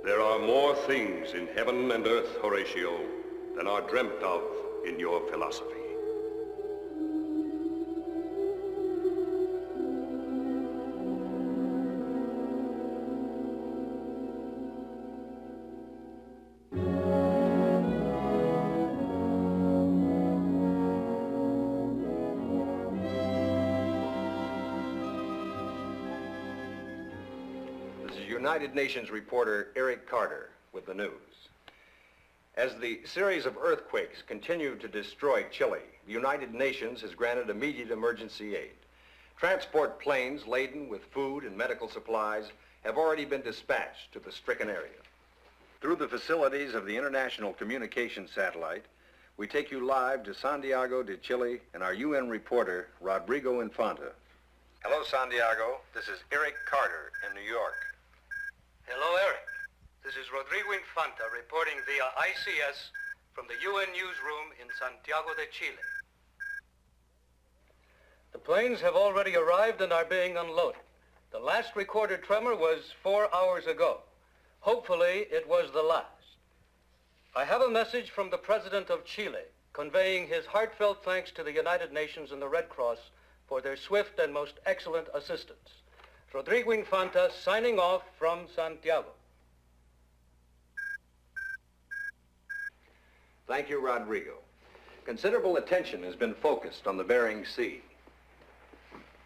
There are more things in heaven and earth, Horatio, than are dreamt of in your philosophy. United Nations reporter Eric Carter with the news. As the series of earthquakes continue to destroy Chile, the United Nations has granted immediate emergency aid. Transport planes laden with food and medical supplies have already been dispatched to the stricken area. Through the facilities of the International Communications Satellite, we take you live to Santiago de Chile and our UN reporter, Rodrigo Infanta. Hello, Santiago. This is Eric Carter in New York. Hello, Eric. This is Rodrigo Infanta reporting via ICS from the UN newsroom in Santiago de Chile. The planes have already arrived and are being unloaded. The last recorded tremor was 4 hours ago. Hopefully, it was the last. I have a message from the President of Chile conveying his heartfelt thanks to the United Nations and the Red Cross for their swift and most excellent assistance. Rodrigo Infanta signing off from Santiago. Thank you, Rodrigo. Considerable attention has been focused on the Bering Sea.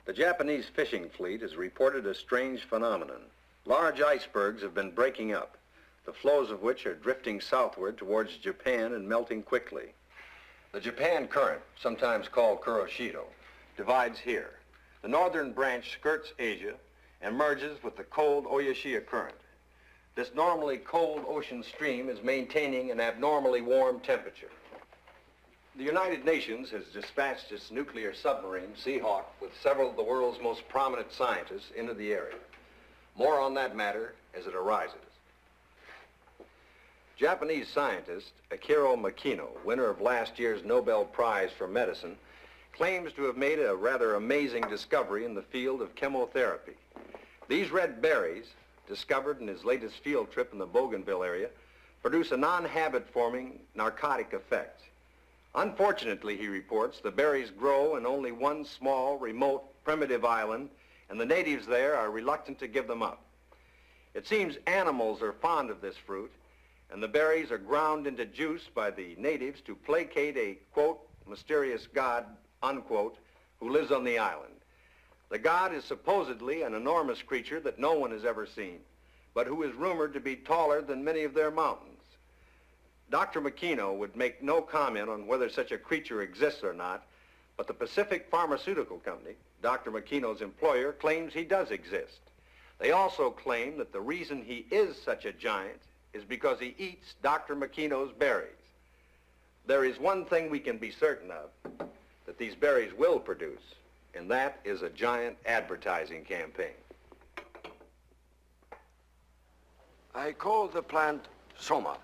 The Japanese fishing fleet has reported a strange phenomenon. Large icebergs have been breaking up, the flows of which are drifting southward towards Japan and melting quickly. The Japan Current, sometimes called Kuroshido, divides here. The northern branch skirts Asia and merges with the cold Oyashia Current. This normally cold ocean stream is maintaining an abnormally warm temperature. The United Nations has dispatched its nuclear submarine, Seahawk, with several of the world's most prominent scientists into the area. More on that matter as it arises. Japanese scientist Akira Makino, winner of last year's Nobel Prize for Medicine, claims to have made a rather amazing discovery in the field of chemotherapy. These red berries, discovered in his latest field trip in the Bougainville area, produce a non-habit-forming narcotic effect. Unfortunately, he reports, the berries grow in only one small, remote, primitive island, and the natives there are reluctant to give them up. It seems animals are fond of this fruit, and the berries are ground into juice by the natives to placate a, quote, mysterious god, unquote, who lives on the island. The god is supposedly an enormous creature that no one has ever seen, but who is rumored to be taller than many of their mountains. Dr. Makino would make no comment on whether such a creature exists or not, but the Pacific Pharmaceutical Company, Dr. Makino's employer, claims he does exist. They also claim that the reason he is such a giant is because he eats Dr. Makino's berries. There is one thing we can be certain of, that these berries will produce, and that is a giant advertising campaign. I call the plant Soma.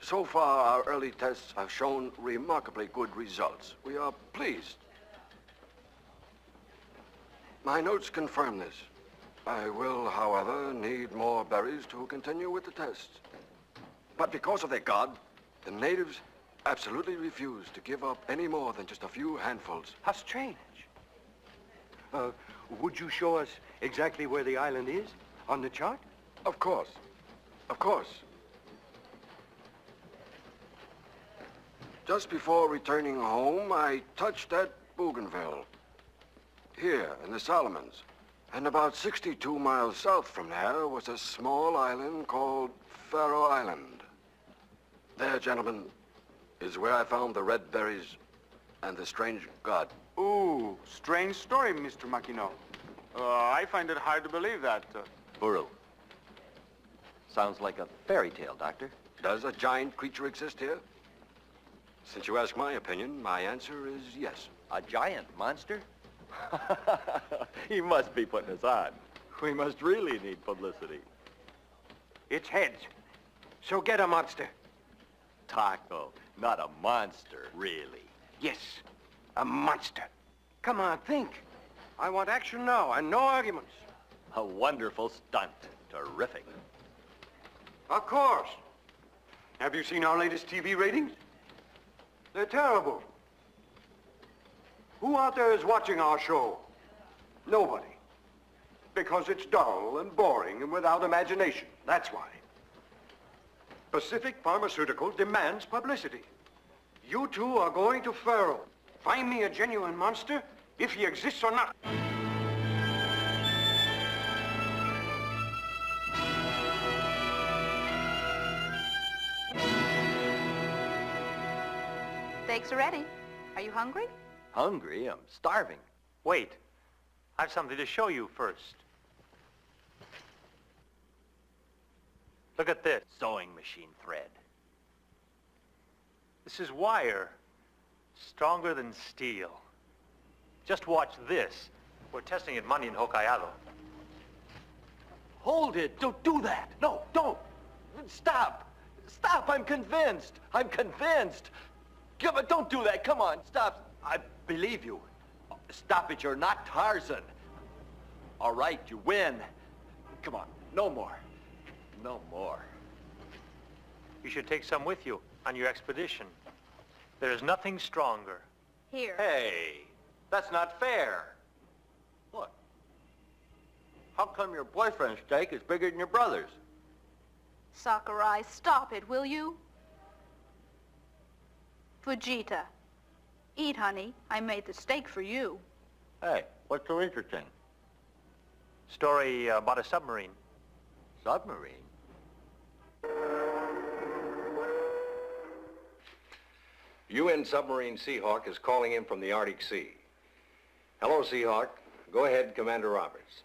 So far, our early tests have shown remarkably good results. We are pleased. My notes confirm this. I will, however, need more berries to continue with the tests. But because of their god, the natives absolutely refuse to give up any more than just a few handfuls. How strange. Would you show us exactly where the island is on the chart? Of course. Of course. Just before returning home, I touched at Bougainville, here in the Solomons. And about 62 miles south from there was a small island called Faroe Island. There, gentlemen, is where I found the red berries and the strange god. Ooh, strange story, Mr. Makino. I find it hard to believe that. Buru. Sounds like a fairy tale, Doctor. Does a giant creature exist here? Since you ask my opinion, my answer is yes. A giant monster? He must be putting us on. We must really need publicity. It's heads. So get a monster. Taco, not a monster, really. Yes, a monster. Come on, think. I want action now and no arguments. A wonderful stunt. Terrific. Of course. Have you seen our latest TV ratings? They're terrible. Who out there is watching our show? Nobody. Because it's dull and boring and without imagination. That's why. Pacific Pharmaceutical demands publicity. You two are going to Faro. Find me a genuine monster, if he exists or not. Steaks are ready. Are you hungry? Hungry? I'm starving. Wait. I have something to show you first. Look at this. Sewing machine thread. This is wire. Stronger than steel. Just watch this. We're testing it Monday in Hokkaido. Hold it! Don't do that! No, don't! Stop! Stop! I'm convinced! I'm convinced! Don't do that! Come on, stop! I believe you. Stop it, you're not Tarzan. All right, you win. Come on, no more. No more. You should take some with you on your expedition. There is nothing stronger. Here. Hey, that's not fair. What? How come your boyfriend's steak is bigger than your brother's? Sakurai, stop it, will you? Fujita. Eat, honey. I made the steak for you. Hey, what's so interesting? Story about a submarine. Submarine? UN submarine Seahawk is calling in from the Arctic Sea. Hello, Seahawk. Go ahead, Commander Roberts.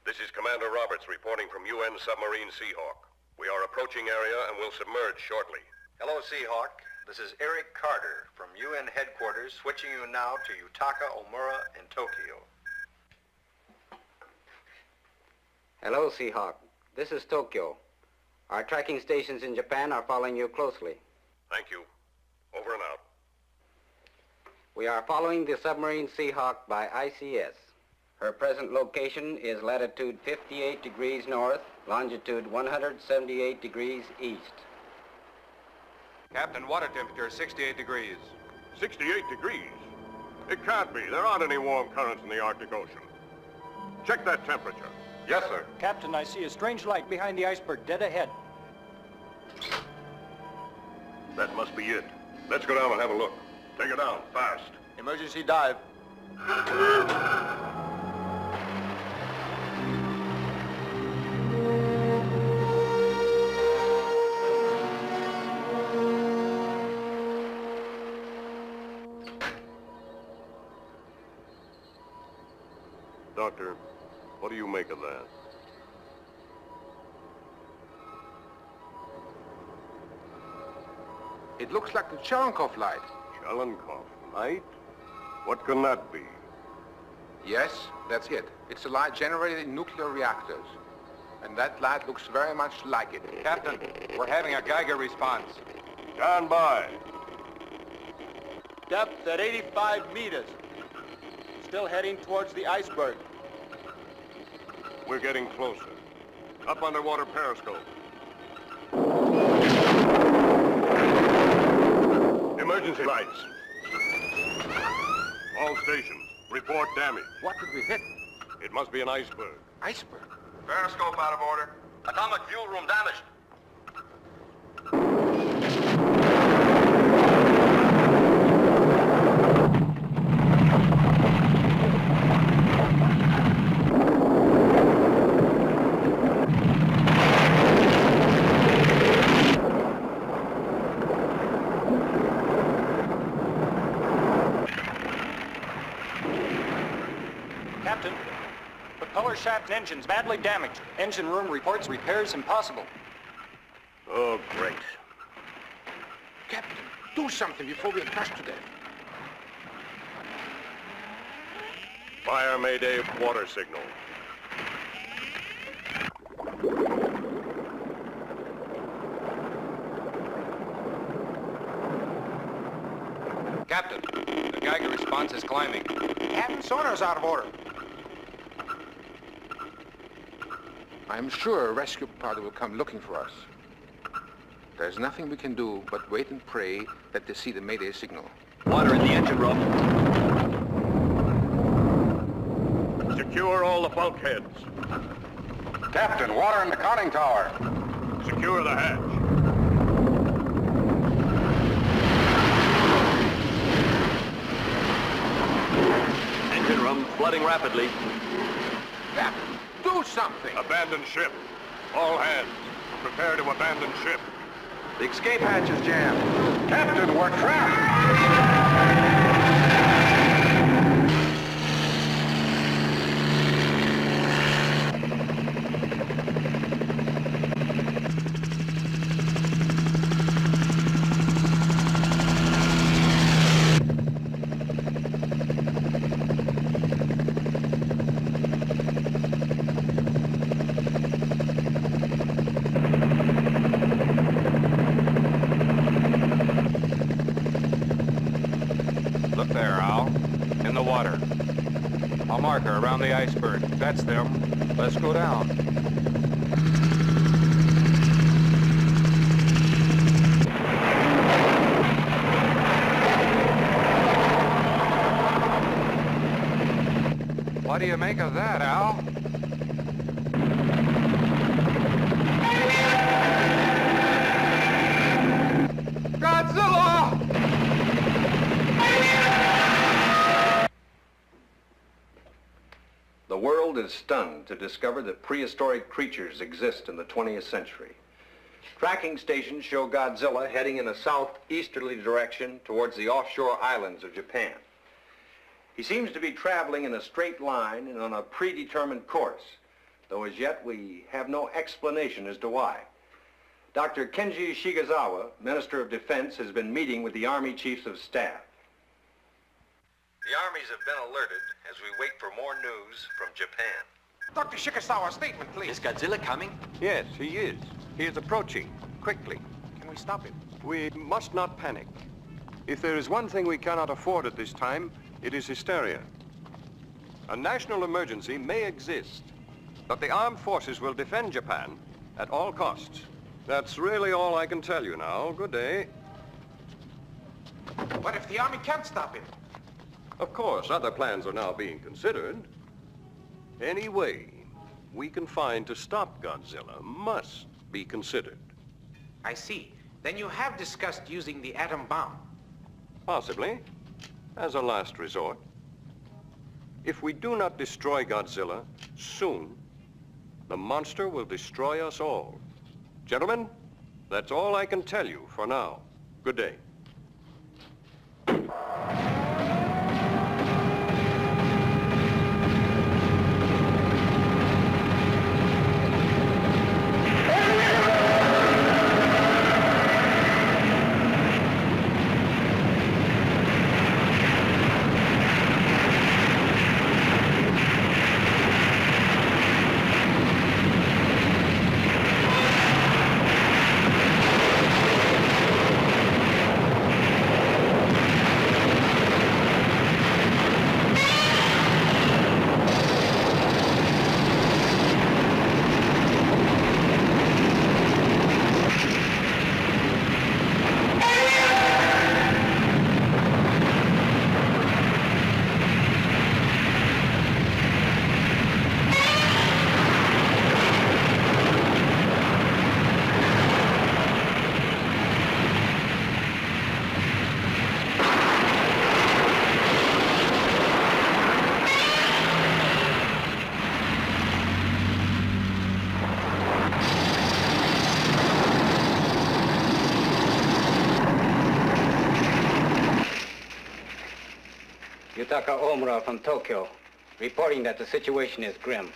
This is Commander Roberts reporting from UN submarine Seahawk. We are approaching area and will submerge shortly. Hello, Seahawk. This is Eric Carter from UN headquarters, switching you now to Yutaka Omura in Tokyo. Hello, Seahawk. This is Tokyo. Our tracking stations in Japan are following you closely. Thank you. Over and out. We are following the submarine Seahawk by ICS. Her present location is latitude 58 degrees north, longitude 178 degrees east. Captain, water temperature is 68 degrees. 68 degrees? It can't be. There aren't any warm currents in the Arctic Ocean. Check that temperature. Yes, sir. Captain, I see a strange light behind the iceberg dead ahead. That must be it. Let's go down and have a look. Take it down, fast. Emergency dive. Doctor, what do you make of that? It looks like the Cherenkov light. Cherenkov light? What can that be? Yes, that's it. It's a light generated in nuclear reactors. And that light looks very much like it. Captain, we're having a Geiger response. Stand by. Depth at 85 meters. Still heading towards the iceberg. We're getting closer. Up underwater periscope. Emergency lights. All stations, Report damage. What did we hit? It must be an iceberg. Iceberg? Periscope out of order. Atomic fuel room damaged. Captain, propeller shaft engines badly damaged. Engine room reports repairs impossible. Oh, great. Captain, do something before we are crushed to death. Fire Mayday water signal. Captain, the Geiger response is climbing. Captain, sonar's out of order. I'm sure a rescue party will come looking for us. There's nothing we can do but wait and pray that they see the Mayday signal. Water in the engine room. Secure all the bulkheads. Captain, water in the conning tower. Secure the hatch. Engine room flooding rapidly. Captain, do something! Abandon ship. All hands, prepare to abandon ship. The escape hatch is jammed. Captain, we're trapped! Look there, Al. In the water. A marker around the iceberg. That's them. Let's go down. What do you make of that, Al? Godzilla! The world is stunned to discover that prehistoric creatures exist in the 20th century. Tracking stations show Godzilla heading in a southeasterly direction towards the offshore islands of Japan. He seems to be traveling in a straight line and on a predetermined course, though as yet we have no explanation as to why. Dr. Kenji Shigezawa, Minister of Defense, has been meeting with the Army Chiefs of Staff. The armies have been alerted as we wait for more news from Japan. Dr. Shigezawa, statement, please. Is Godzilla coming? Yes, he is. He is approaching, quickly. Can we stop him? We must not panic. If there is one thing we cannot afford at this time, it is hysteria. A national emergency may exist, but the armed forces will defend Japan at all costs. That's really all I can tell you now. Good day. What if the army can't stop him? Of course, other plans are now being considered. Any way we can find to stop Godzilla must be considered. I see. Then you have discussed using the atom bomb. Possibly, as a last resort. If we do not destroy Godzilla soon, the monster will destroy us all. Gentlemen, that's all I can tell you for now. Good day. Arataka Omura from Tokyo, reporting that the situation is grim.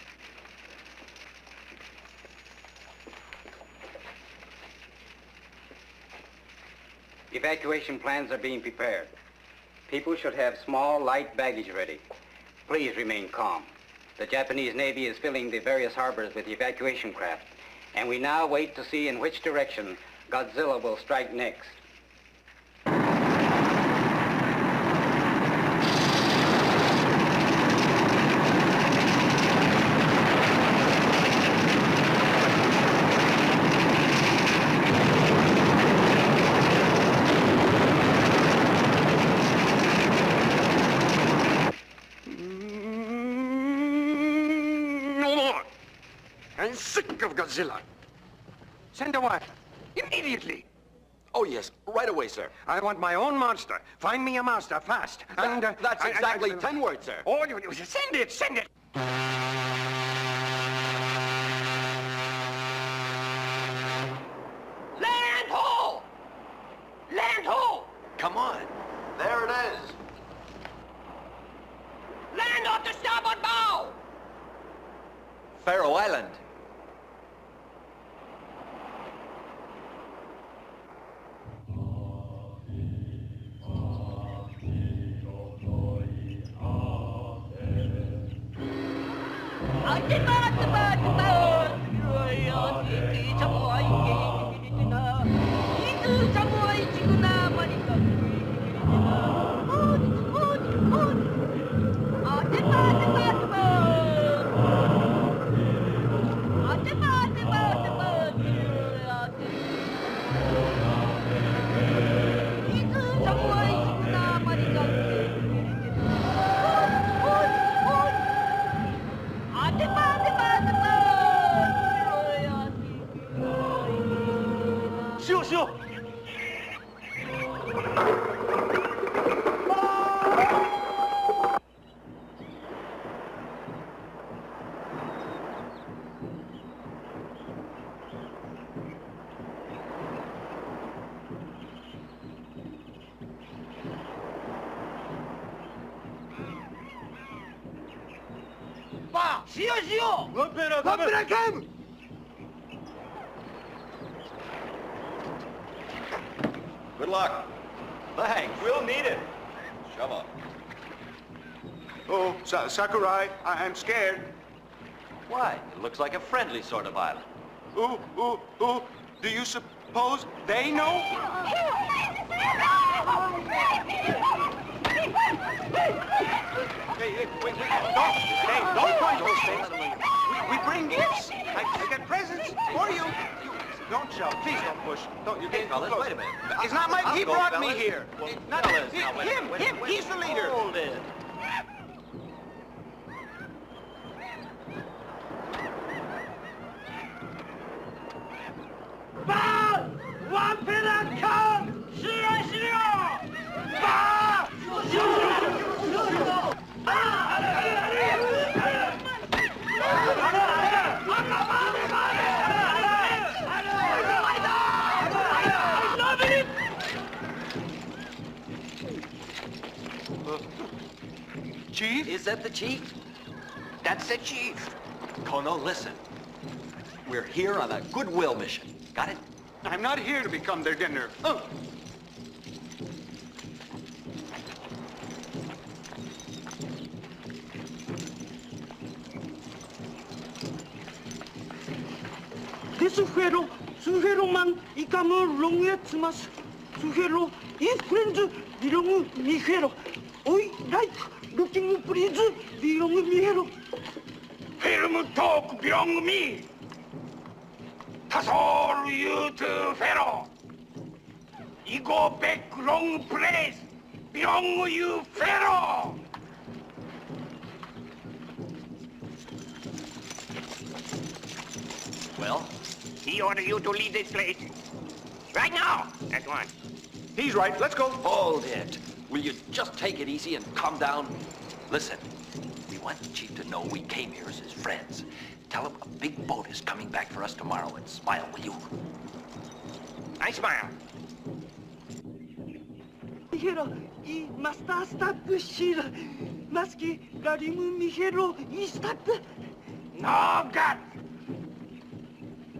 Evacuation plans are being prepared. People should have small, light baggage ready. Please remain calm. The Japanese Navy is filling the various harbors with evacuation craft, and we now wait to see in which direction Godzilla will strike next. I'm sick of Godzilla. Send a wire. Immediately. Oh, yes. Right away, sir. I want my own monster. Find me a monster, fast. And, that's exactly 10 words, sir. Oh, you send it, send it. Land ho! Land ho! Come on. There it is. Land off the starboard bow! Faroe Island. Good luck. Thanks. We'll need it. Shove up. Oh, Sakurai, I'm scared. Why? It looks like a friendly sort of island. Ooh. Do you suppose they know? Hey, wait, don't point those things. We bring gifts. I got presents for you. Don't shove. Please don't push. Don't. You Hey, can't. fellas, wait a minute. It's not my. He I'll go, brought me fellas. here. Well, Not fellas, now, wait a him. minute, wait a Him. minute. He's the leader. Hold it. Chief? Is that the chief? That's the chief. Kono, listen. We're here on a goodwill mission. Got it? I'm not here to become their dinner. Oh. 수회로만 이까물 롱웨트마스 수회로 이 프렌즈 미롱우 미회로 오이 라이크 루킹 프리즈 미롱우 미회로 페르무 토크 비롱미 타솔 유트 페로 이고 백롱 플레이스 비롱 유 페로 Well? He ordered you to leave this place right now. At once. He's right. Let's go. Hold it. Will you just take it easy and calm down? Listen, we want the chief to know we came here as his friends. Tell him a big boat is coming back for us tomorrow, and smile, will you? I smile. 미헤로 이 마스터 스타프 실 마스키 라리무 미헤로 이 스타프 No, God!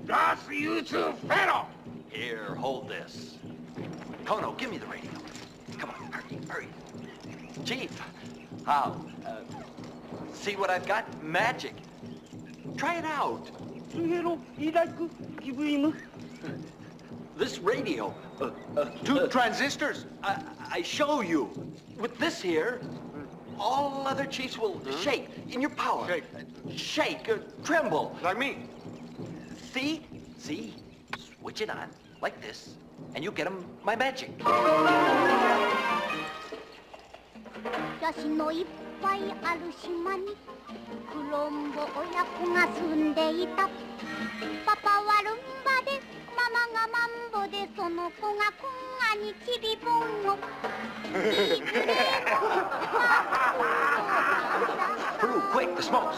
Das you two fellow! Here, hold this. Kono, give me the radio. Come on, hurry, hurry. Chief, how? See what I've got? Magic. Try it out. 미헤로 이 라이크 기브이무 This radio. Two transistors? I show you. With this here, all other chiefs will shake in your power. Shake, tremble. Like me. See? See? Switch it on, like this, and you get 'em my magic. 야신노 이빠이 아르시마니 그롬보 오야콩아 순데이다 빠빠와룸바데 마마가 맘보데 소노콩아 콩아니 치리봉모 Peru, quick, the smokes.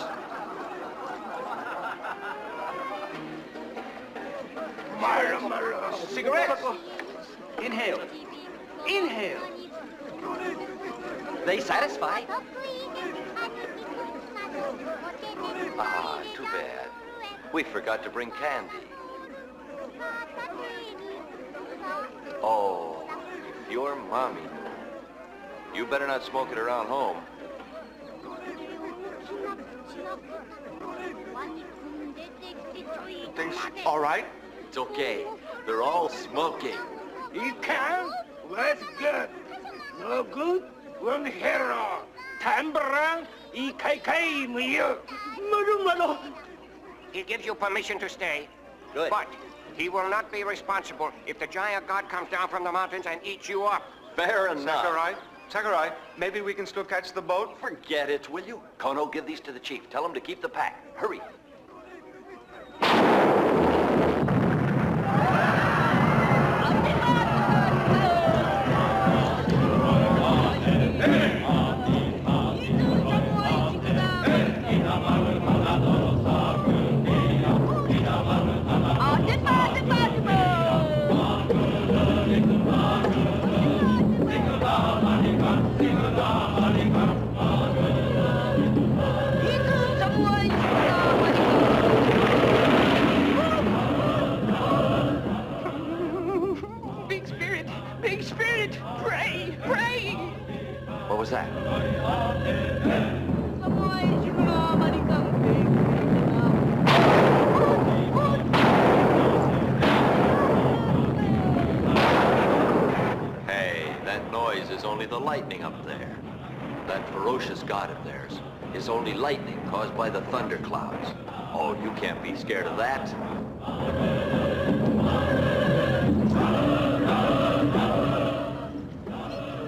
Cigarettes? Inhale. Inhale. They satisfy. Ah, too bad. We forgot to bring candy. Oh, your mommy. You better not smoke it around home. Things all right? It's okay. They're all smoking. You can? Well, that's good. No good? One hero. Tambarang, EKK, you. 마루 He gives you permission to stay. Good. But he will not be responsible if the giant god comes down from the mountains and eats you up. Fair enough. Sakurai, maybe we can still catch the boat? Forget it, will you? Kono, give these to the chief. Tell him to keep the pack. Hurry. Big spirit, pray, pray. What was that? Hey, that noise is only the lightning up there. That ferocious god of theirs is only lightning caused by the thunderclouds. Oh, you can't be scared of that.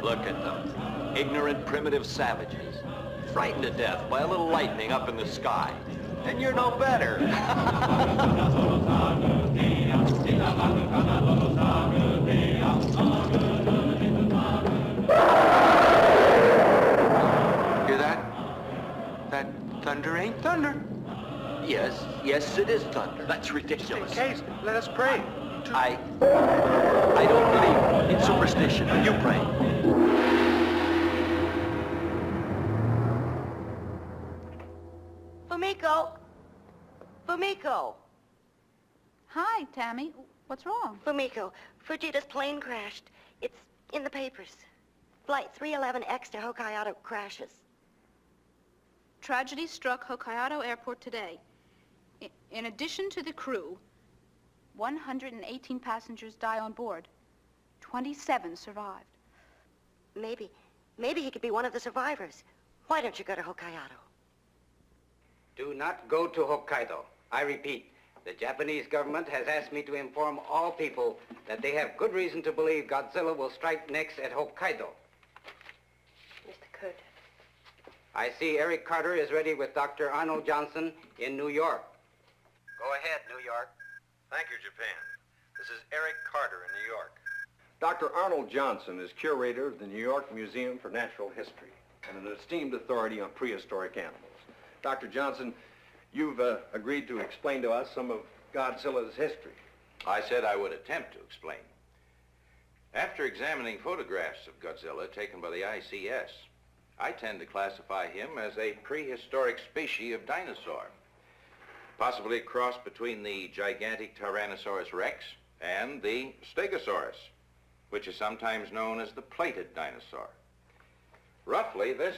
Look at them. Ignorant, primitive savages. Frightened to death by a little lightning up in the sky. And you're no better. Hear that? That thunder ain't thunder. Yes, it is thunder. That's ridiculous. In case, let us pray. I don't believe in superstition. You pray. Fumiko! Hi, Tammy. What's wrong? Fumiko, Fujita's plane crashed. It's in the papers. Flight 311X to Hokkaido crashes. Tragedy struck Hokkaido Airport today. In addition to the crew, 118 passengers die on board. 27 survived. Maybe he could be one of the survivors. Why don't you go to Hokkaido? Do not go to Hokkaido. I repeat, the Japanese government has asked me to inform all people that they have good reason to believe Godzilla will strike next at Hokkaido. Mr. Kurt. I see Eric Carter is ready with Dr. Arnold Johnson in New York. Go ahead, New York. Thank you, Japan. This is Eric Carter in New York. Dr. Arnold Johnson is curator of the New York Museum for Natural History and an esteemed authority on prehistoric animals. Dr. Johnson, you've agreed to explain to us some of Godzilla's history. I said I would attempt to explain. After examining photographs of Godzilla taken by the ICS, I tend to classify him as a prehistoric species of dinosaur, possibly a cross between the gigantic Tyrannosaurus rex and the Stegosaurus, which is sometimes known as the plated dinosaur. Roughly, this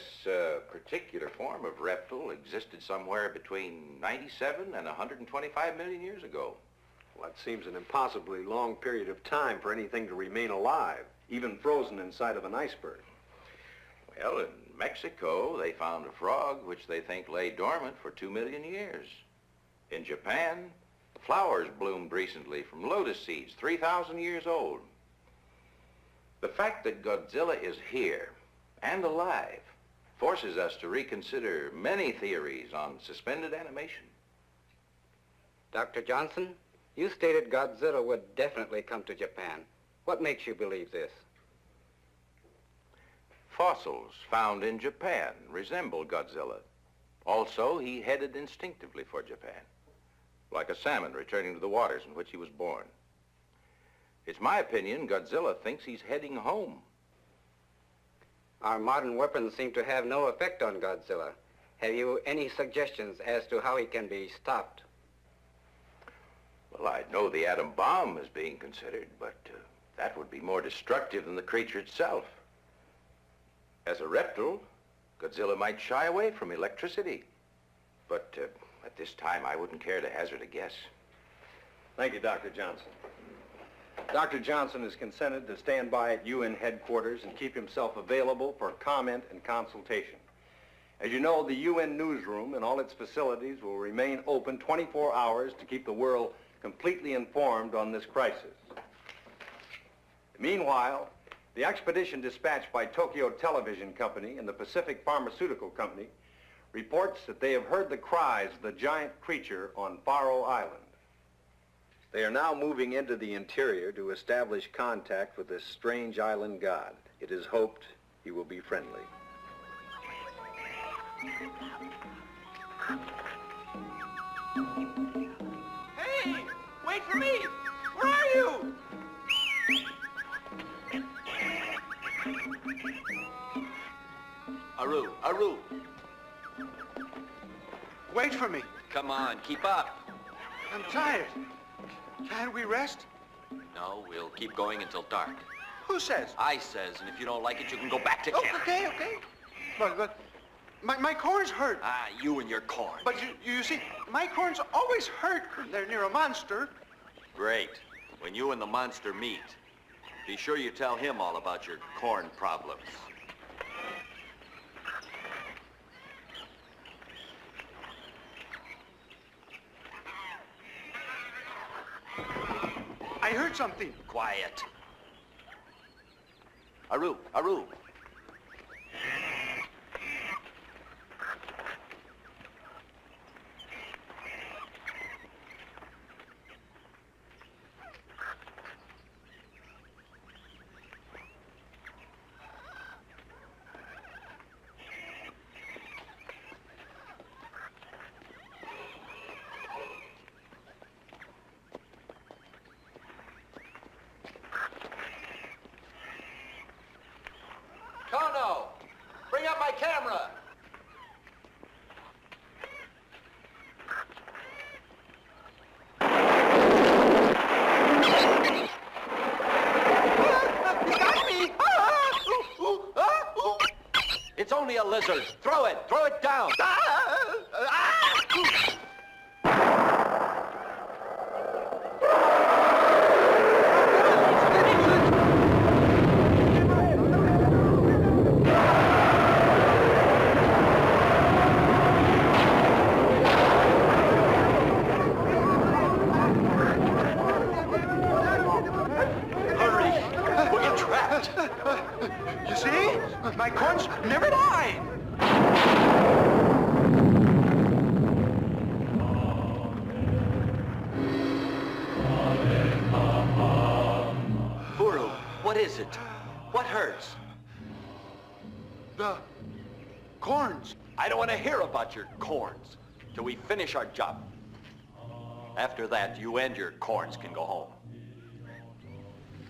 particular form of reptile existed somewhere between 97 and 125 million years ago. Well, that seems an impossibly long period of time for anything to remain alive, even frozen inside of an iceberg. Well, in Mexico, they found a frog which they think lay dormant for 2 million years. In Japan, flowers bloomed recently from lotus seeds 3,000 years old. The fact that Godzilla is here and alive forces us to reconsider many theories on suspended animation. Dr. Johnson, you stated Godzilla would definitely come to Japan. What makes you believe this? Fossils found in Japan resemble Godzilla. Also, he headed instinctively for Japan, like a salmon returning to the waters in which he was born. It's my opinion Godzilla thinks he's heading home. Our modern weapons seem to have no effect on Godzilla. Have you any suggestions as to how he can be stopped? Well, I know the atom bomb is being considered, but that would be more destructive than the creature itself. As a reptile, Godzilla might shy away from electricity. But at this time, I wouldn't care to hazard a guess. Thank you, Dr. Johnson. Dr. Johnson has consented to stand by at UN headquarters and keep himself available for comment and consultation. As you know, the UN newsroom and all its facilities will remain open 24 hours to keep the world completely informed on this crisis. Meanwhile, the expedition dispatched by Tokyo Television Company and the Pacific Pharmaceutical Company reports that they have heard the cries of the giant creature on Faro Island. They are now moving into the interior to establish contact with this strange island god. It is hoped he will be friendly. Hey, wait for me! Where are you? Aru. Wait for me. Come on, keep up. I'm tired. Can't we rest? No, we'll keep going until dark. Who says? I says, and if you don't like it, you can go back to camp. Okay. But my corns hurt. Ah, you and your corn. But you see, my corns always hurt when they're near a monster. Great. When you and the monster meet, be sure you tell him all about your corn problems. I heard something. Quiet. Aru. Kono, bring up my camera. You got me! It's only a lizard. Throw it down. You see? My corns never lie. Buru, what is it? What hurts? The corns. I don't want to hear about your corns till we finish our job. After that, you and your corns can go home.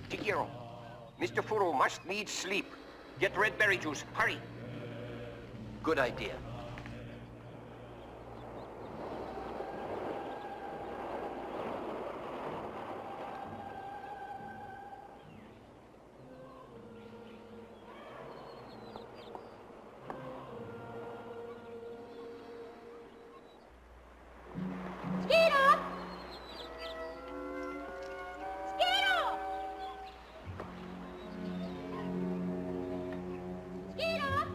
Chikiro, Mr. Furo must needs sleep. Get red berry juice. Hurry. Good idea. Skeeter! Skeeter! Skeeter!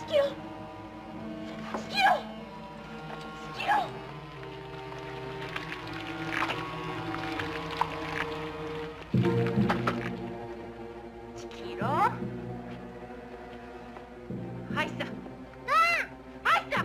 Skeeter! Skeeter! Skeeter! Skeeter? Heisa! Heisa!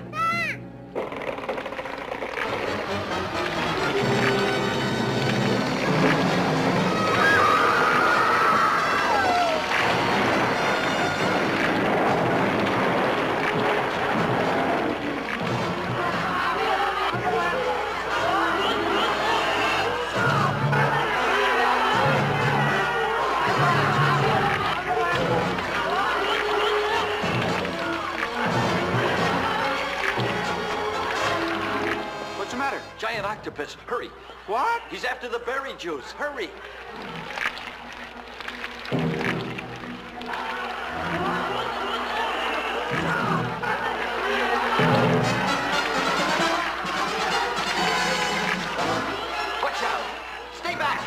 What's the matter? Giant octopus. Hurry. What? He's after the berry juice. Hurry. Watch out. Stay back.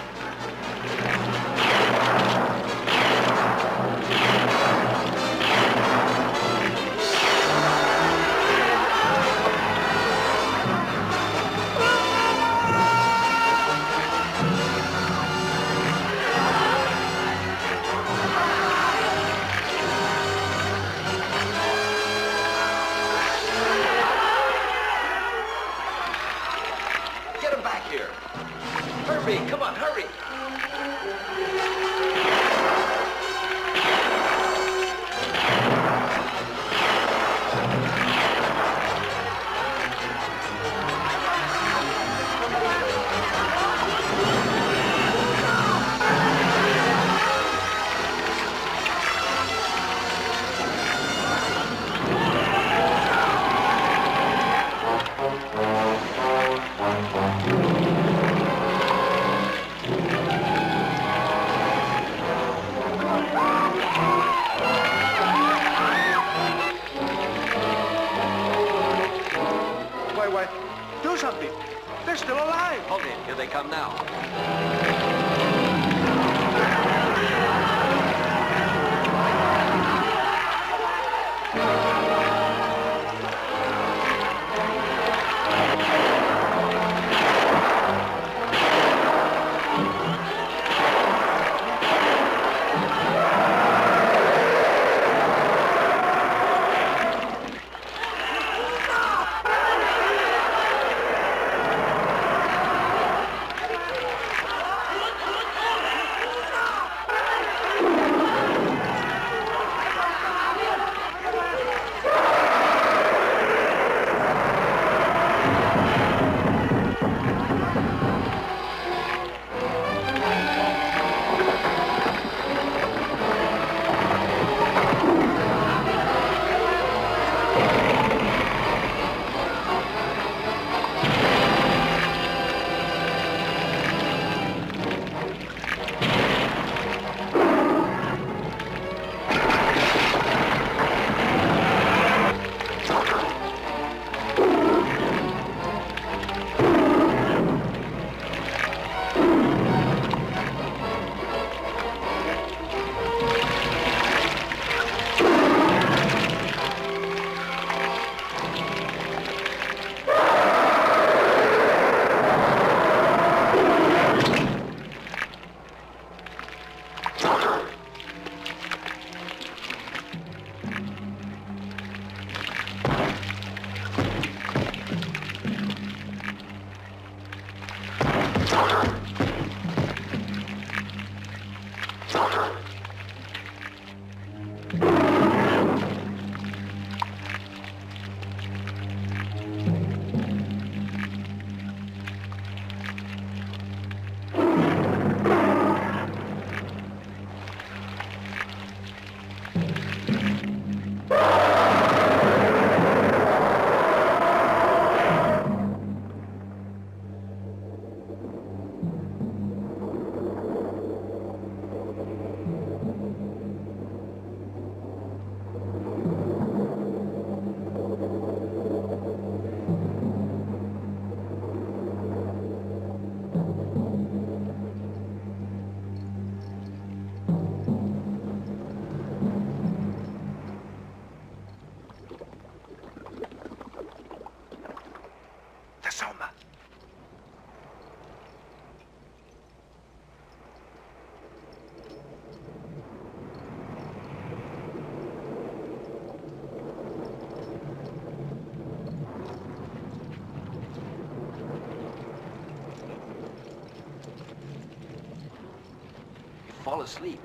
Get him back here. Hurry. Come on, hurry. Why, do something. They're still alive. Hold it. Here they come now. the Soma. Fall asleep.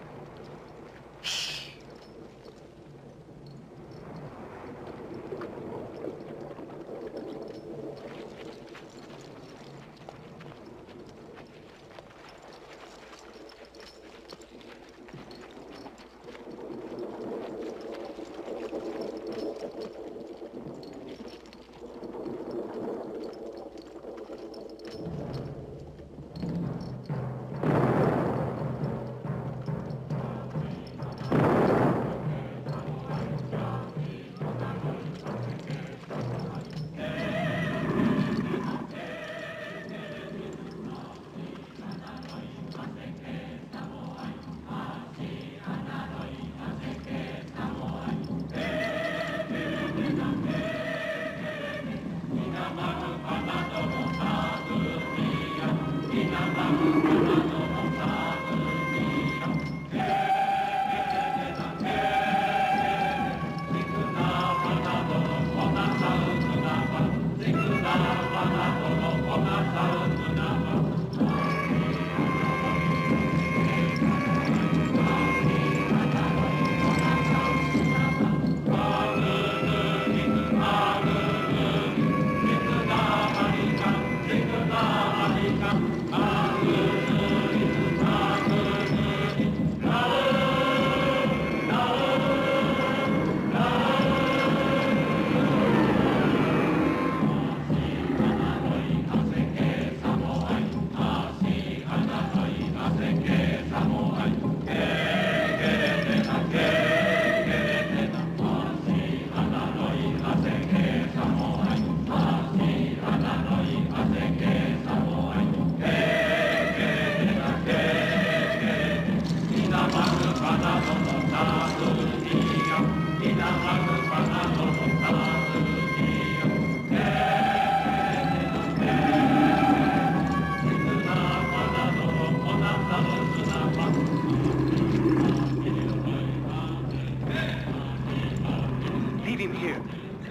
Leave him here.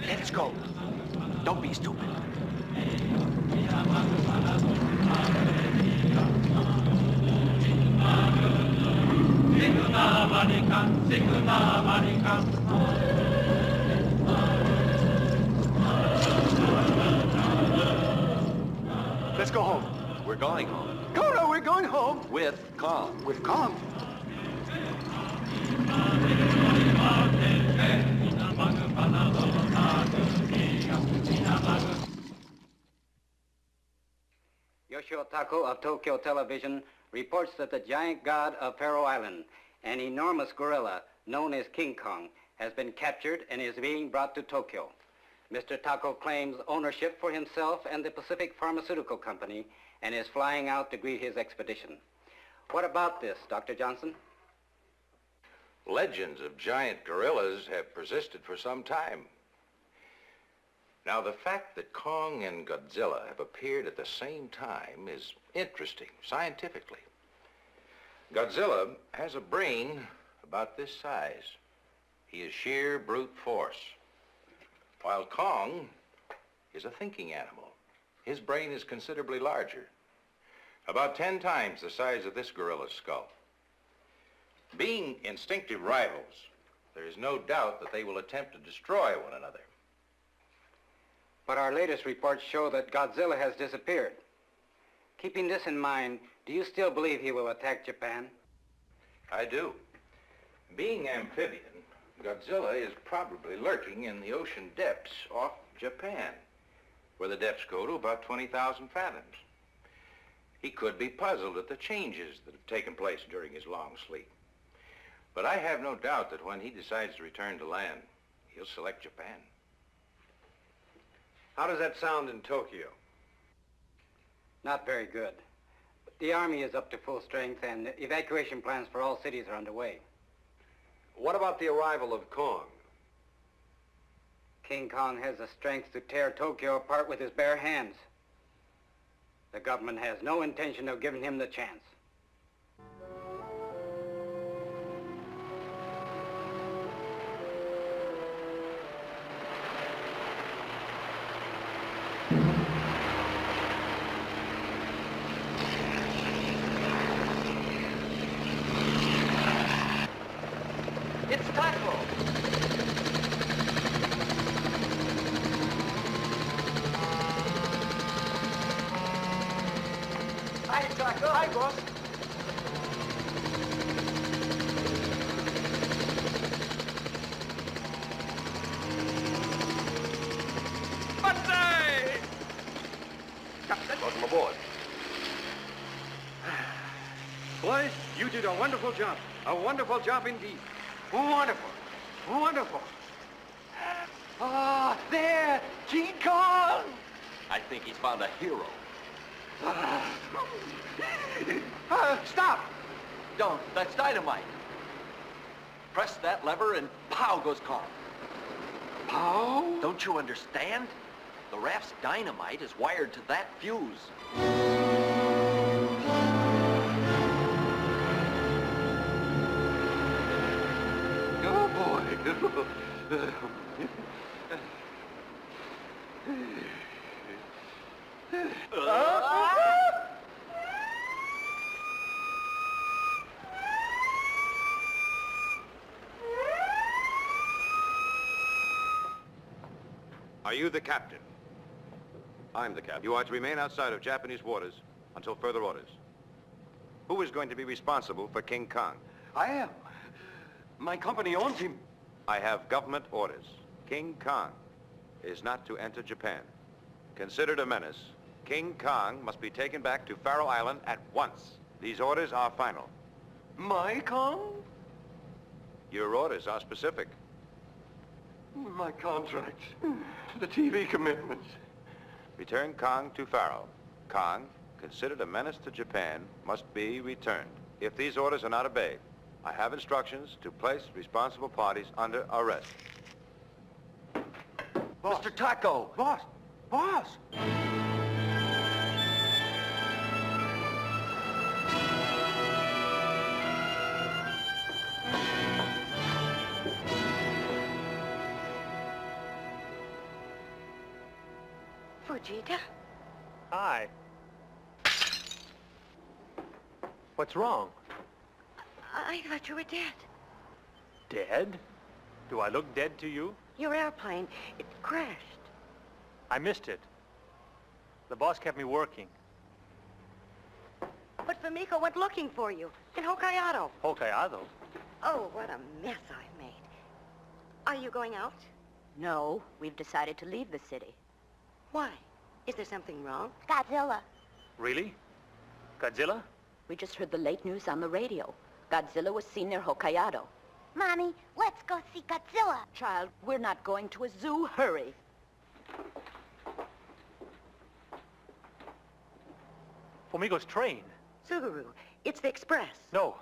Let's go. Don't be stupid. Let's go home. We're going home. No, we're going home. With Kong. With Kong. Yoshio Tako of Tokyo Television reports that the giant god of Faro Island, an enormous gorilla known as King Kong, has been captured and is being brought to Tokyo. Mr. Tako claims ownership for himself and the Pacific Pharmaceutical Company and is flying out to greet his expedition. What about this, Dr. Johnson? Legends of giant gorillas have persisted for some time. Now, the fact that Kong and Godzilla have appeared at the same time is interesting, scientifically. Godzilla has a brain about this size. He is sheer brute force, while Kong is a thinking animal. His brain is considerably larger, about 10 times the size of this gorilla's skull. Being instinctive rivals, there is no doubt that they will attempt to destroy one another. But our latest reports show that Godzilla has disappeared. Keeping this in mind, do you still believe he will attack Japan? I do. Being amphibian, Godzilla is probably lurking in the ocean depths off Japan, where the depths go to about 20,000 fathoms. He could be puzzled at the changes that have taken place during his long sleep. But I have no doubt that when he decides to return to land, he'll select Japan. How does that sound in Tokyo? Not very good. The Army is up to full strength and evacuation plans for all cities are underway. What about the arrival of Kong? King Kong has the strength to tear Tokyo apart with his bare hands. The government has no intention of giving him the chance. It's Taco! Hi, Taco. Hi, boss. Welcome aboard. Boys, you did a wonderful job. A wonderful job indeed. Wonderful. Wonderful. Ah, there! King Kong! I think he's found a hero. Stop! Don't. That's dynamite. Press that lever and pow goes Kong. Pow? Don't you understand? The raft's dynamite is wired to that fuse. Oh, boy. Are you the captain? I'm the captain. You are to remain outside of Japanese waters until further orders. Who is going to be responsible for King Kong? I am. My company owns him. I have government orders. King Kong is not to enter Japan. Considered a menace, King Kong must be taken back to Faroe Island at once. These orders are final. My Kong? Your orders are specific. My contract. The TV commitments. Return Kong to Faroe. Kong, considered a menace to Japan, must be returned. If these orders are not obeyed, I have instructions to place responsible parties under arrest. Boss. Mr. Taco! Boss! Boss! Fujita? Hi. What's wrong? I thought you were dead. Dead? Do I look dead to you? Your airplane, it crashed. I missed it. The boss kept me working. But Famiko went looking for you in Hokkaido. Hokkaido? Oh, what a mess I've made. Are you going out? No, we've decided to leave the city. Why? Is there something wrong? Godzilla. Really? Godzilla? We just heard the late news on the radio. Godzilla was seen near Hokkaido. Mommy, let's go see Godzilla. Child, we're not going to a zoo. Hurry. Fumiko's train. Suguru, it's the express. No.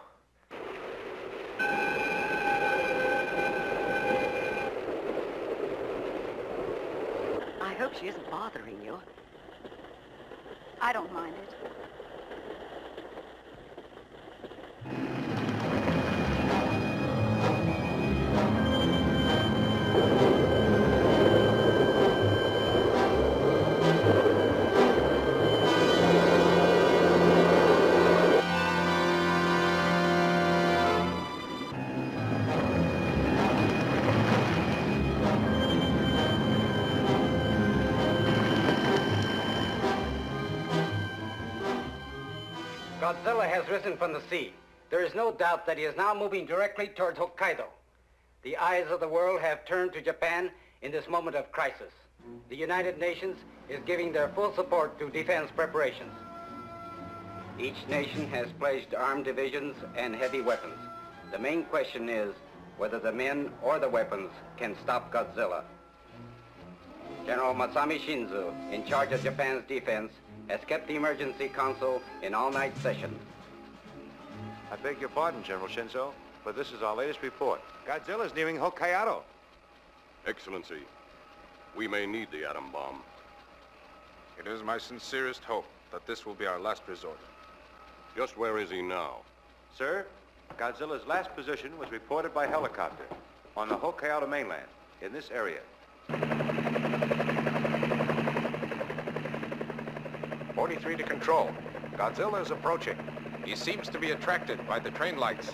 I hope she isn't bothering you. I don't mind it. Godzilla has risen from the sea. There is no doubt that he is now moving directly towards Hokkaido. The eyes of the world have turned to Japan in this moment of crisis. The United Nations is giving their full support to defense preparations. Each nation has pledged armed divisions and heavy weapons. The main question is whether the men or the weapons can stop Godzilla. General Masami Shinzo, in charge of Japan's defense, has kept the Emergency Council in all-night session. I beg your pardon, General Shinzo, but this is our latest report. Godzilla's nearing Hokkaido. Excellency, we may need the atom bomb. It is my sincerest hope that this will be our last resort. Just where is he now? Sir, Godzilla's last position was reported by helicopter on the Hokkaido mainland, in this area. 43 to control. Godzilla is approaching. He seems to be attracted by the train lights.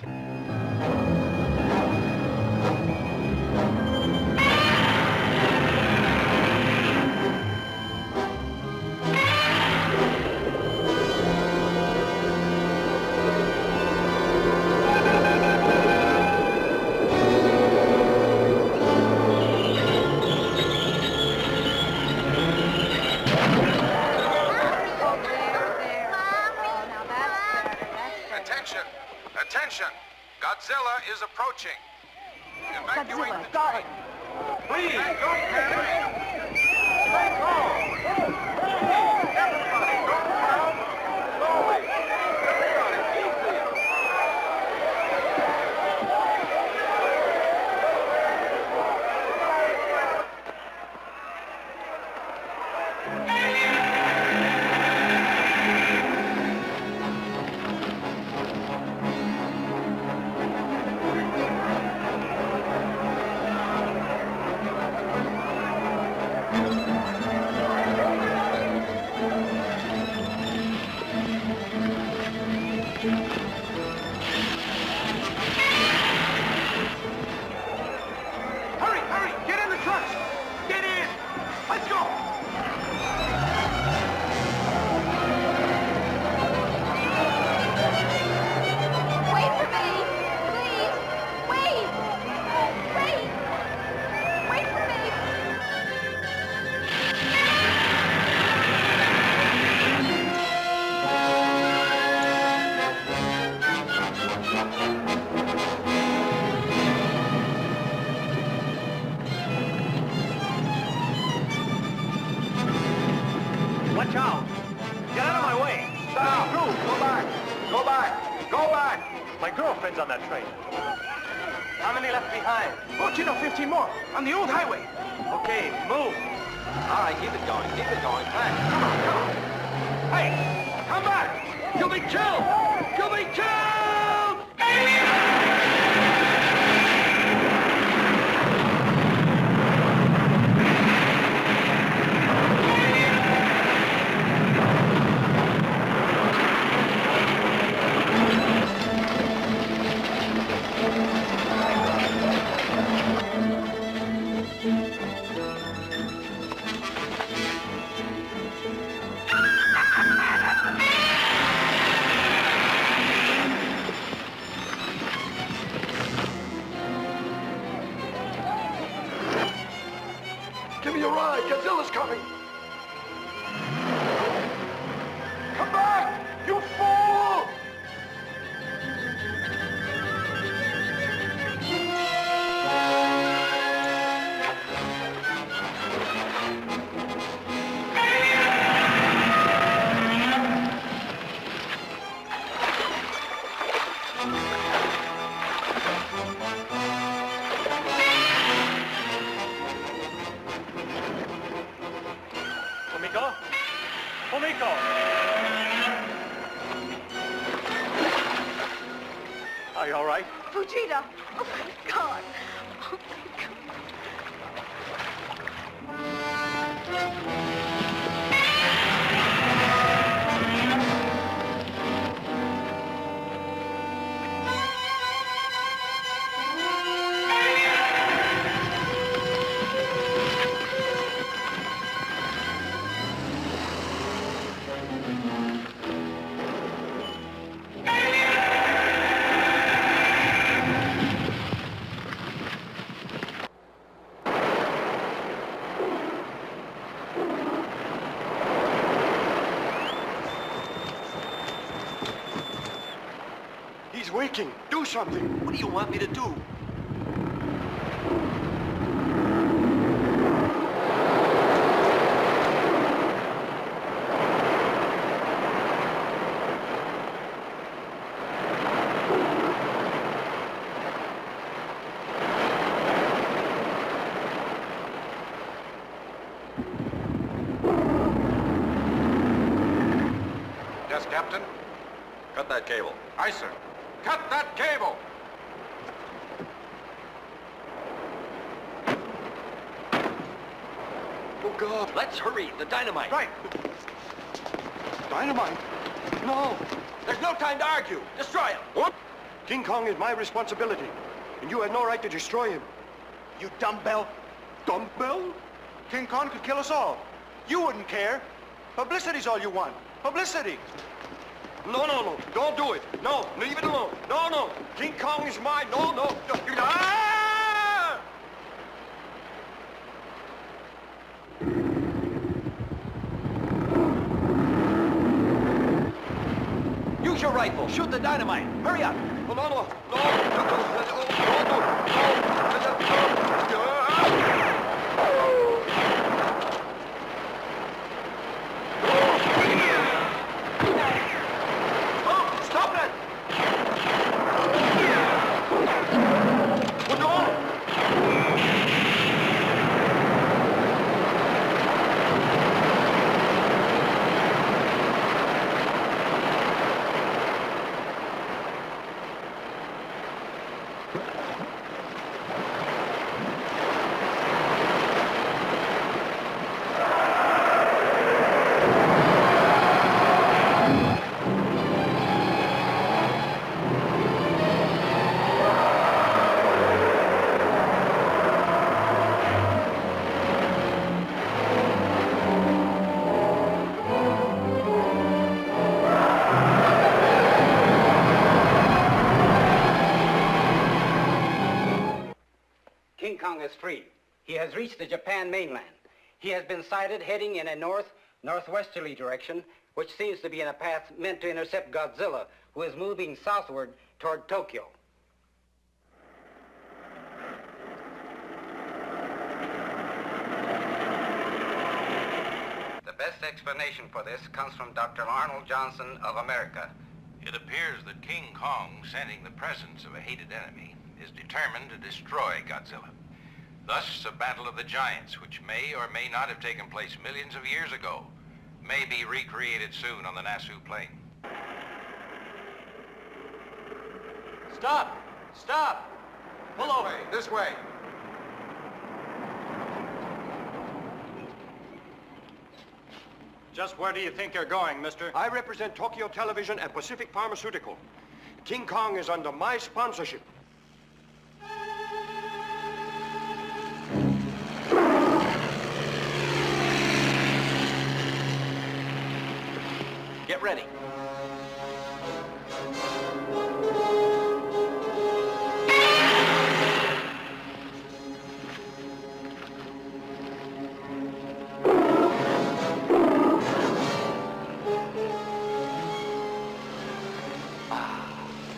Attention! Godzilla is approaching. Evacuate the train. Please, don't panic. Stay calm. Everybody, don't crowd. Slowly. Everybody, easy. Hurry, hurry! Get in the trucks! Get in! Let's go! Wait for me! Please! Wait! Wait! Wait for me! Watch out! Get out of my way! Stop! Drew, go back! Go back! Go back! My girlfriend's on that train. How many left behind? 14 or 15 more, on the old highway. Okay, move. All right, keep it going. Keep it going. Fast. Come on, come on. Hey, come back! You'll be killed! You'll be killed! Give me a ride. Godzilla's coming. Come back, you fool! Fumiko? Fumiko! Are you all right? Fujita! Oh, my God! Oh, my God. He's waking. Do something. What do you want me to do? Yes, Captain? Cut that cable. Aye, sir. Cut that cable! Oh, God. Let's hurry. The dynamite. Right. Dynamite? No. There's no time to argue. Destroy him. What? King Kong is my responsibility, and you have no right to destroy him. You dumbbell. Dumbbell? King Kong could kill us all. You wouldn't care. Publicity's all you want. Publicity. No, no, no. Don't do it. No, leave it alone. No, no. King Kong is mine. No, no. Ah! Use your rifle. Shoot the dynamite. Hurry up. No, no, no. No. No. Stop it! King Kong is free. He has reached the Japan mainland. He has been sighted heading in a north-northwesterly direction, which seems to be in a path meant to intercept Godzilla, who is moving southward toward Tokyo. The best explanation for this comes from Dr. Arnold Johnson of America. It appears that King Kong, sensing the presence of a hated enemy, is determined to destroy Godzilla. Thus, a battle of the giants, which may or may not have taken place millions of years ago, may be recreated soon on the Nassau Plain. Stop! Stop! Pull over! This way. Just where do you think you're going, mister? I represent Tokyo Television and Pacific Pharmaceutical. King Kong is under my sponsorship. Get ready.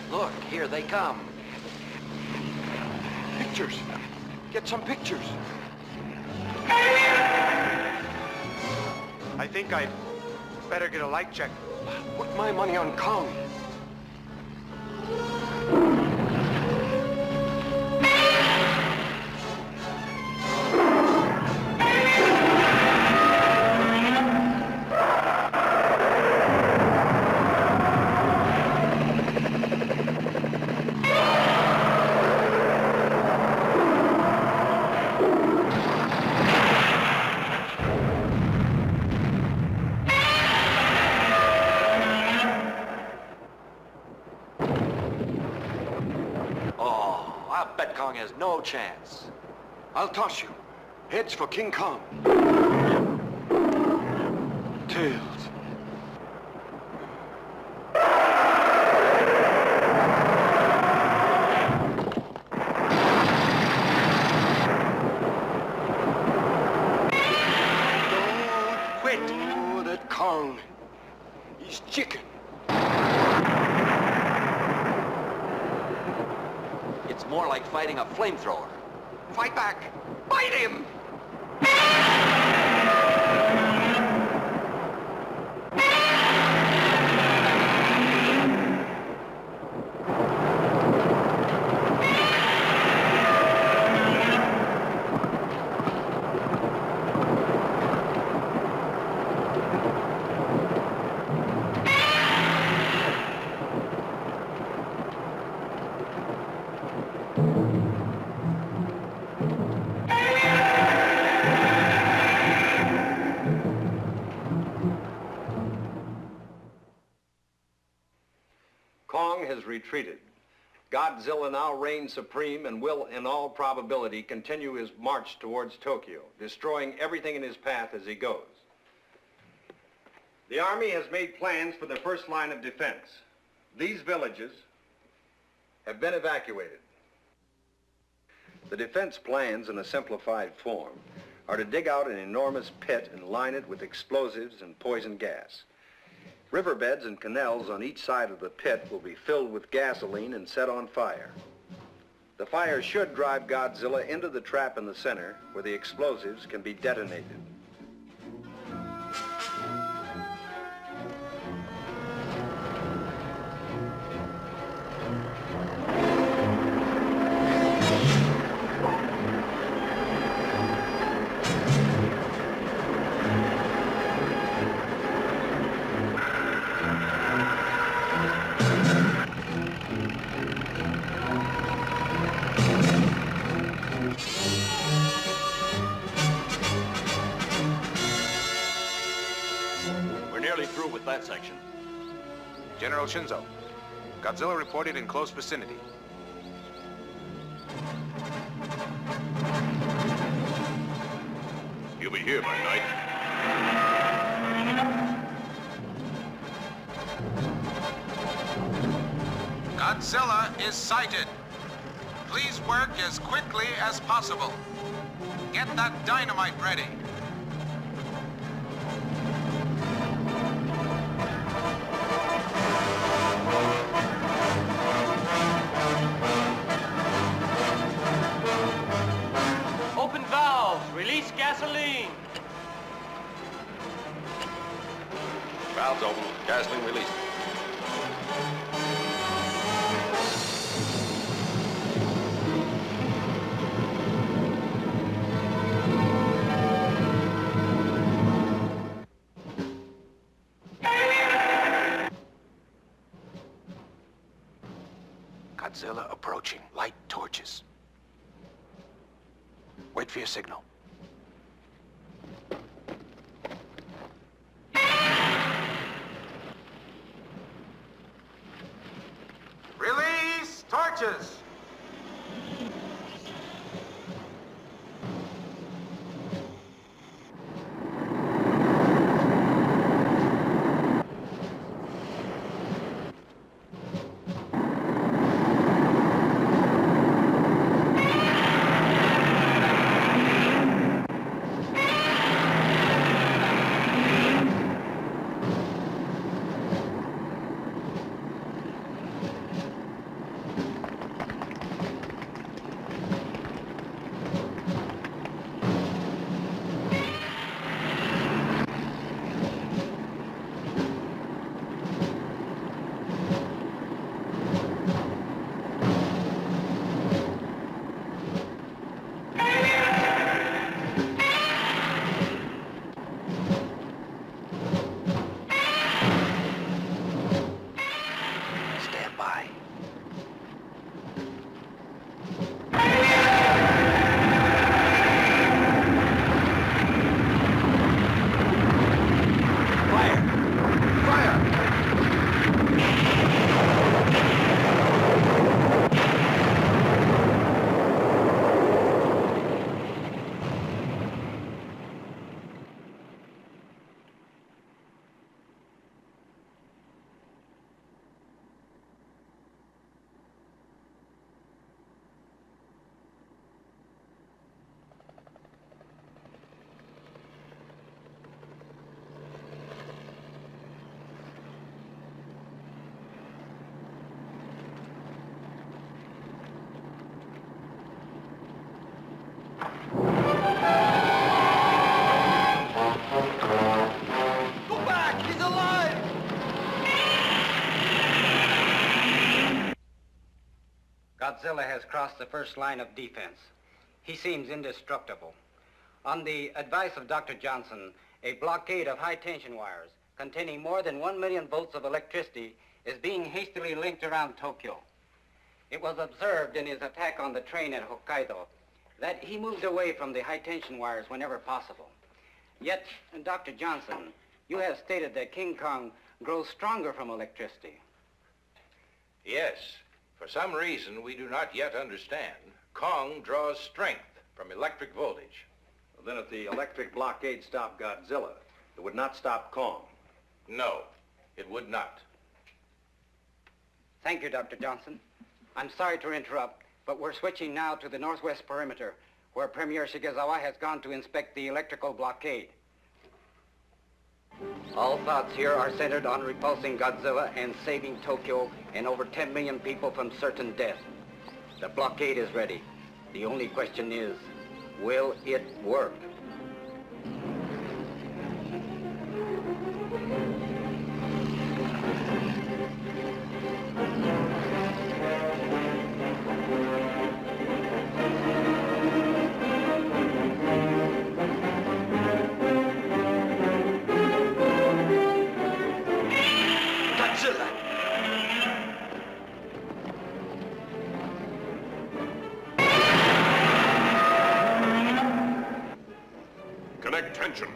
Look, here they come. Pictures. Get some pictures. I think I'd better get a light check. Put my money on Kong. I bet Kong has no chance. I'll toss you. Heads for King Kong. Tails. Don't quit. Oh, that Kong. He's chicken. It's more like fighting a flamethrower. Fight back! Bite him! has retreated. Godzilla now reigns supreme and will, in all probability, continue his march towards Tokyo, destroying everything in his path as he goes. The Army has made plans for the first line of defense. These villages have been evacuated. The defense plans, in a simplified form, are to dig out an enormous pit and line it with explosives and poison gas. Riverbeds and canals on each side of the pit will be filled with gasoline and set on fire. The fire should drive Godzilla into the trap in the center where the explosives can be detonated. Through with that section. General Shinzo, Godzilla reported in close vicinity. He'll be here by night. Godzilla is sighted. Please work as quickly as possible. Get that dynamite ready. Open valves. Release gasoline. Valves open. Gasoline released. Godzilla approaching. Light torches. Wait for your signal. Release torches! Godzilla has crossed the first line of defense. He seems indestructible. On the advice of Dr. Johnson, a blockade of high-tension wires containing more than 1 million volts of electricity is being hastily linked around Tokyo. It was observed in his attack on the train at Hokkaido that he moved away from the high-tension wires whenever possible. Yet, Dr. Johnson, you have stated that King Kong grows stronger from electricity. Yes. For some reason we do not yet understand, Kong draws strength from electric voltage. Well, then if the electric blockade stopped Godzilla, it would not stop Kong. No, it would not. Thank you, Dr. Johnson. I'm sorry to interrupt, but we're switching now to the northwest perimeter, where Premier Shigezawa has gone to inspect the electrical blockade. All thoughts here are centered on repulsing Godzilla and saving Tokyo and over 10 million people from certain death. The blockade is ready. The only question is, will it work? Connect tension.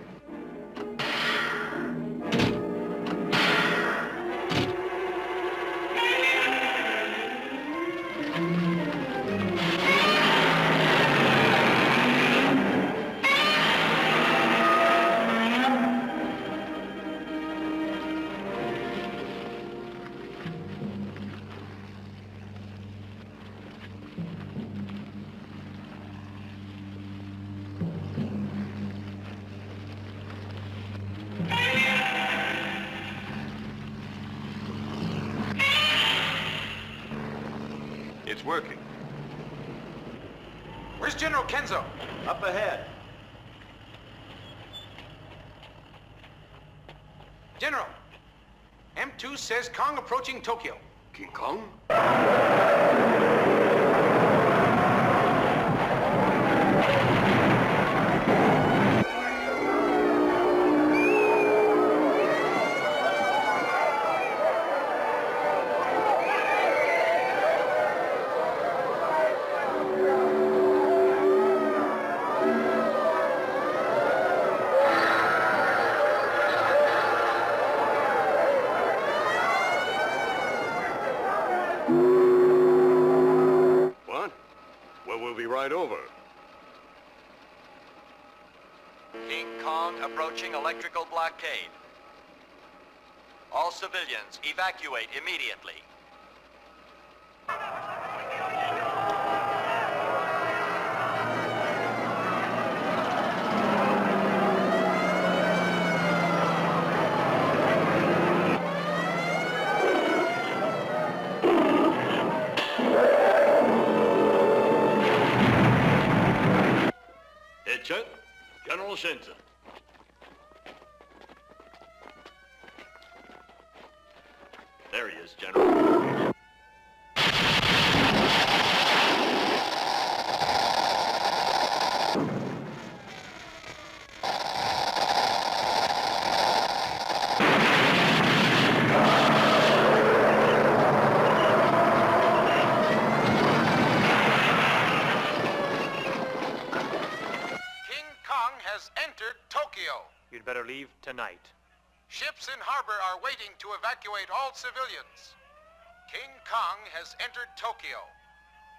It's working. Where's General Kenzo? Up ahead. General, M2 says Kong approaching Tokyo. King Kong? What? Well, we'll be right over. King Kong approaching electrical blockade. All civilians evacuate immediately. Chuck, General Shinza. There he is, General. You'd better leave tonight. Ships in harbor are waiting to evacuate all civilians. King Kong has entered Tokyo.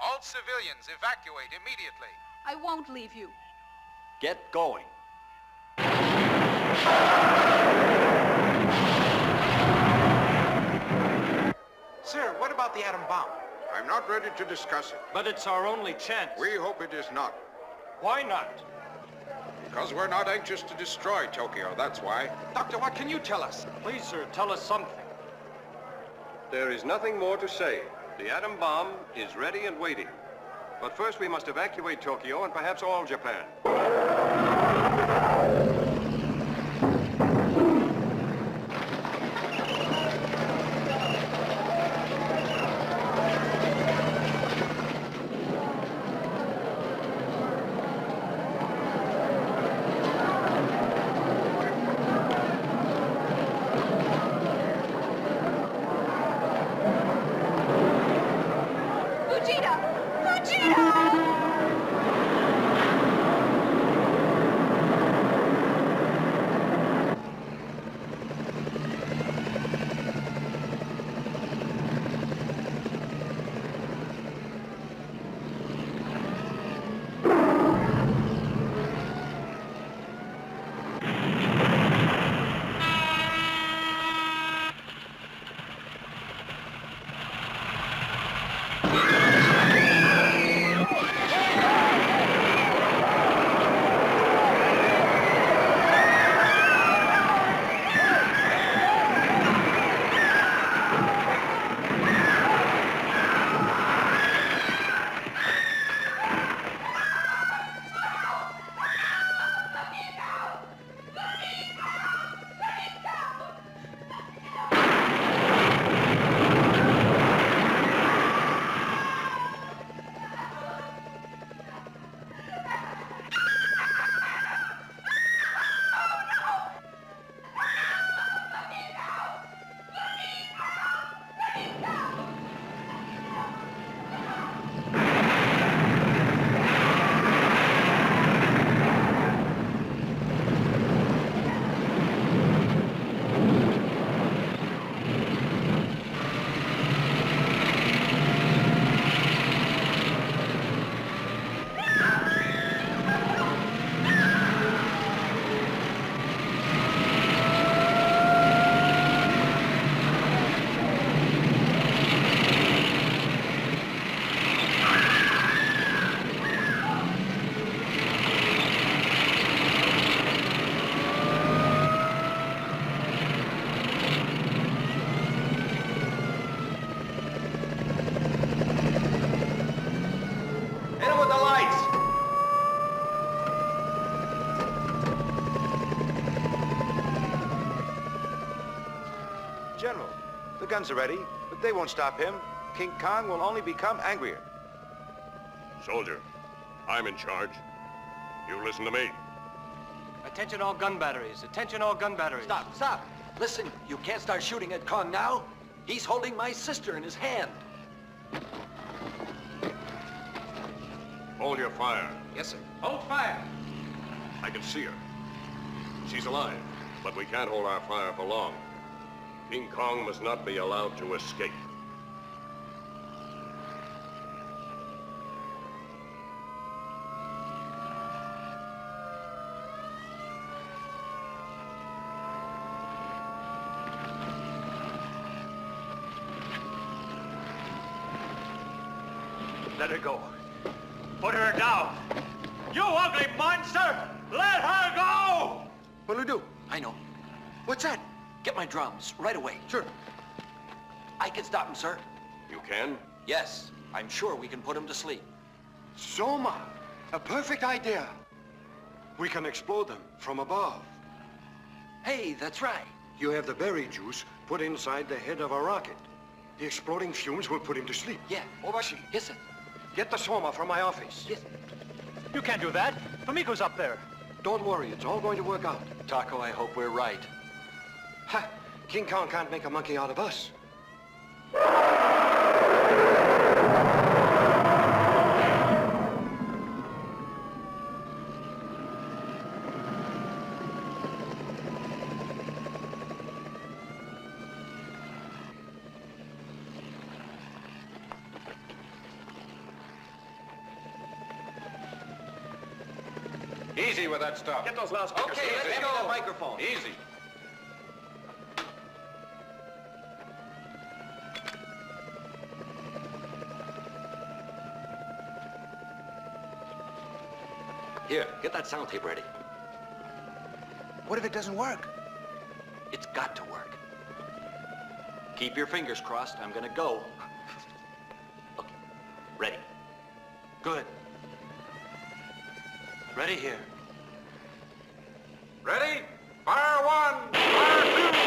All civilians evacuate immediately. I won't leave you. Get going. Sir, what about the atom bomb? I'm not ready to discuss it. But it's our only chance. We hope it is not. Why not? Because we're not anxious to destroy Tokyo, that's why. Doctor, what can you tell us? Please, sir, tell us something. There is nothing more to say. The atom bomb is ready and waiting. But first we must evacuate Tokyo and perhaps all Japan. General. The guns are ready, but they won't stop him. King Kong will only become angrier. Soldier, I'm in charge. You listen to me. Attention all gun batteries. Attention all gun batteries. Stop, stop. Listen, you can't start shooting at Kong now. He's holding my sister in his hand. Hold your fire. Yes, sir. Hold fire. I can see her. She's alive, but we can't hold our fire for long. King Kong must not be allowed to escape. Let her go. Put her down. You ugly monster! Let her go! What'll we do? I know. What's that? Get my drums, right away. Sure. I can stop him, sir. You can? Yes, I'm sure we can put him to sleep. Soma, a perfect idea. We can explode them from above. Hey, that's right. You have the berry juice put inside the head of a rocket. The exploding fumes will put him to sleep. Yeah. Obashi. Yes, sir. Get the Soma from my office. Yes. You can't do that. Famiko's up there. Don't worry, it's all going to work out. Taco, I hope we're right. Ha! King Kong can't make a monkey out of us. Easy with that stuff. Get those loudspeakers. Okay, let's go. The microphone. Easy. Here, get that sound tape ready. What if it doesn't work? It's got to work. Keep your fingers crossed. I'm gonna go. Okay, ready. Good. Ready here. Ready? Fire one! Fire two!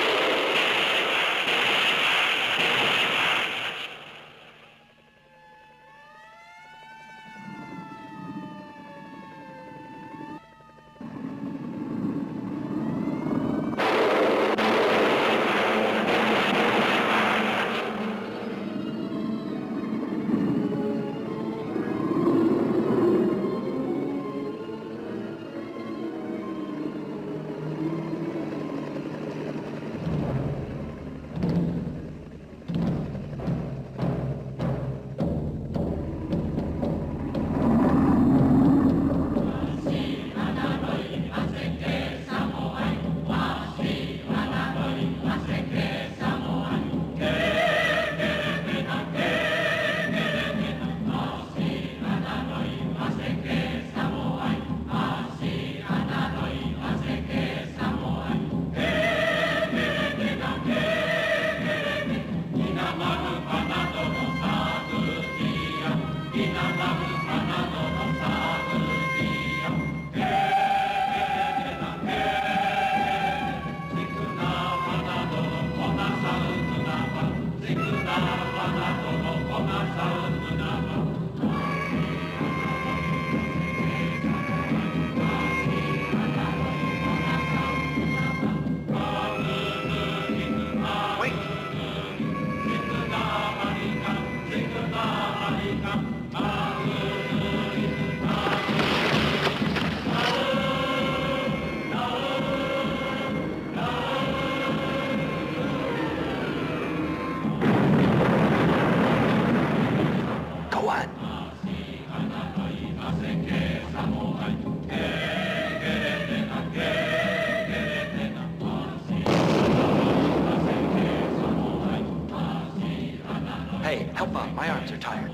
Hey, help out. My arms are tired.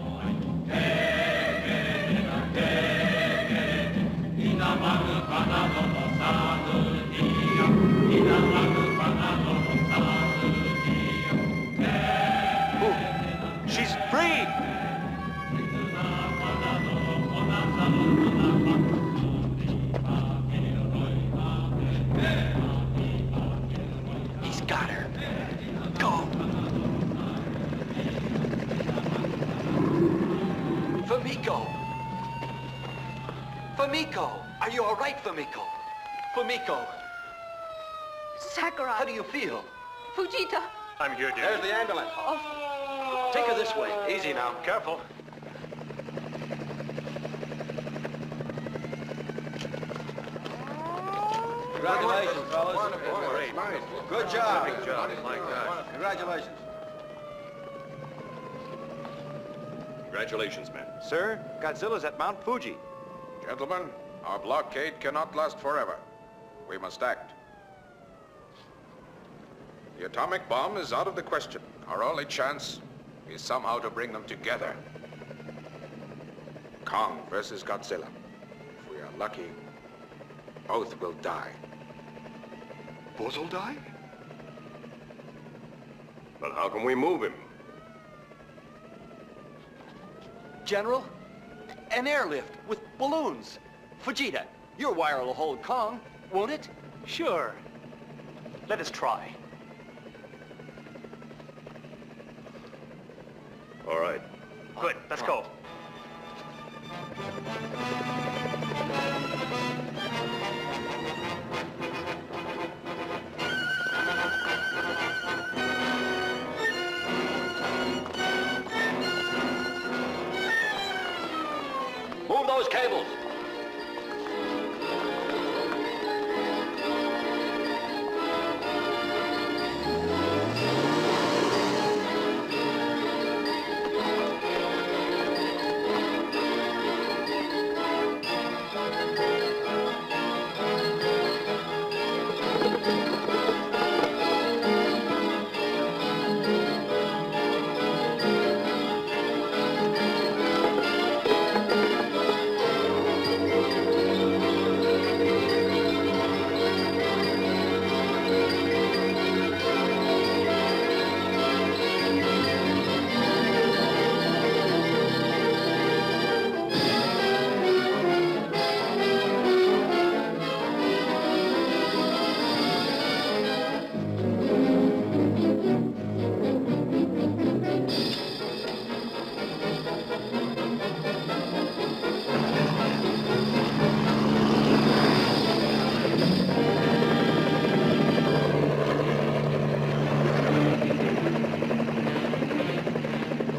Ooh, she's free! He's got her. Go! Famiko! Are you all right, Famiko? Famiko, Sakurai. how do you feel? Fujita. I'm here, dear. There's the ambulance. Oh, Take her this way. Easy now. Careful. Congratulations, fellas. Great. Nice. Good job. Big job. My gosh. Congratulations. Congratulations, men. Sir, Godzilla's at Mount Fuji. Gentlemen, our blockade cannot last forever. We must act. The atomic bomb is out of the question. Our only chance is somehow to bring them together. Kong versus Godzilla. If we are lucky, both will die. Both will die? But how can we move him? General, an airlift with balloons. Fujita, your wire will hold Kong, won't it? Sure. Let us try. All right. Good. Let's go. Move those cables.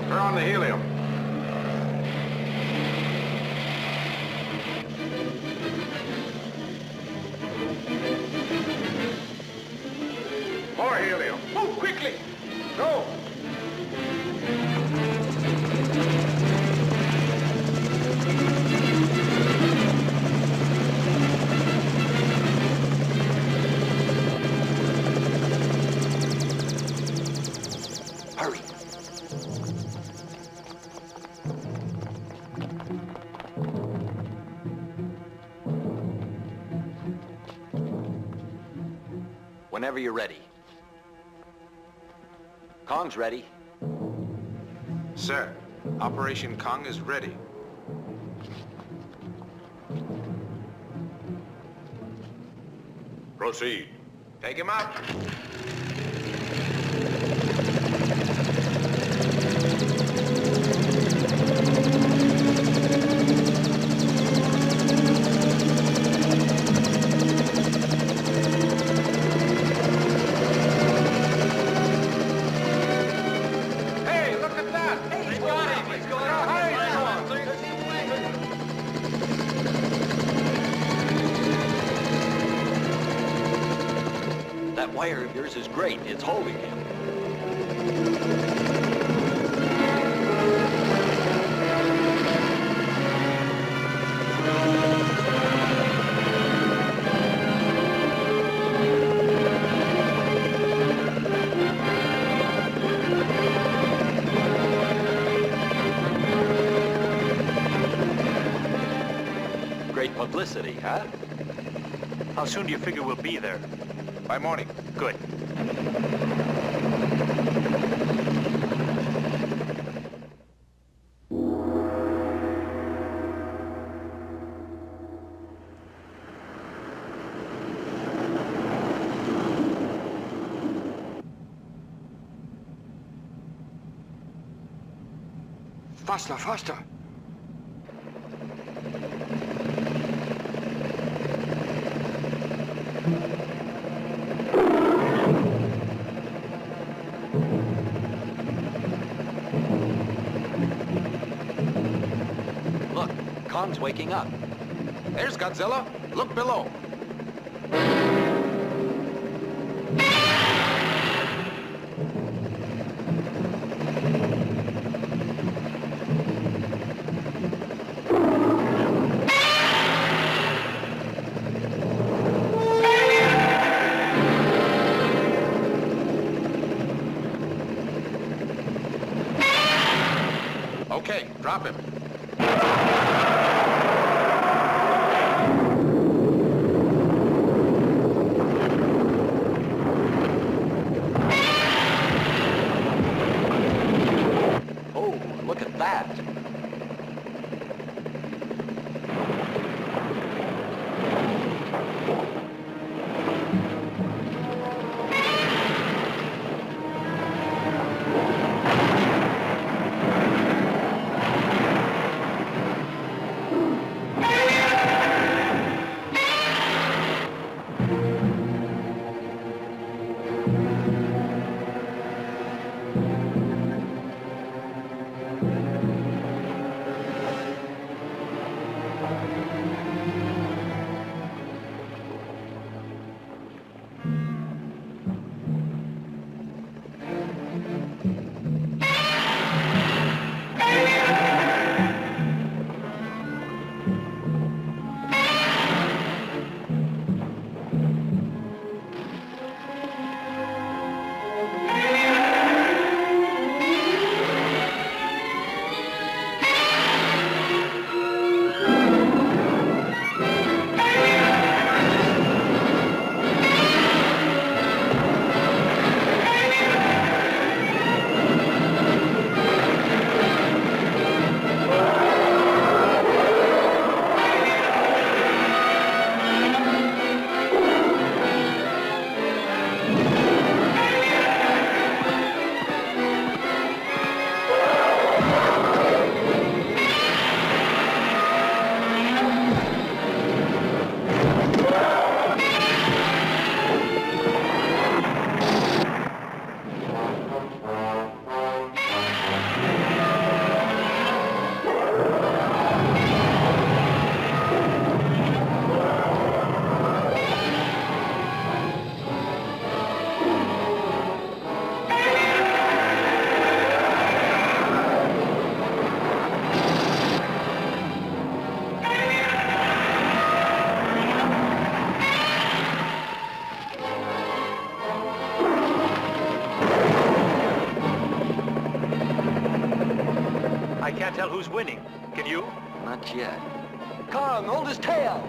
Turn on the helium. More helium. Move quickly! Go! Hurry. Whenever you're ready. Kong's ready. Sir, Operation Kong is ready. Proceed. Take him out. Hey, look at that! Hey, he's got him! He's going on! Hurry, That wire of yours is great. It's holding him. Great publicity, huh? How soon do you figure we'll be there? By morning. Good. Faster, faster. Kong's waking up. There's Godzilla. Look below. Okay, drop him. Oh, look at that. I can't tell who's winning. Can you? Not yet. Kong, hold his tail!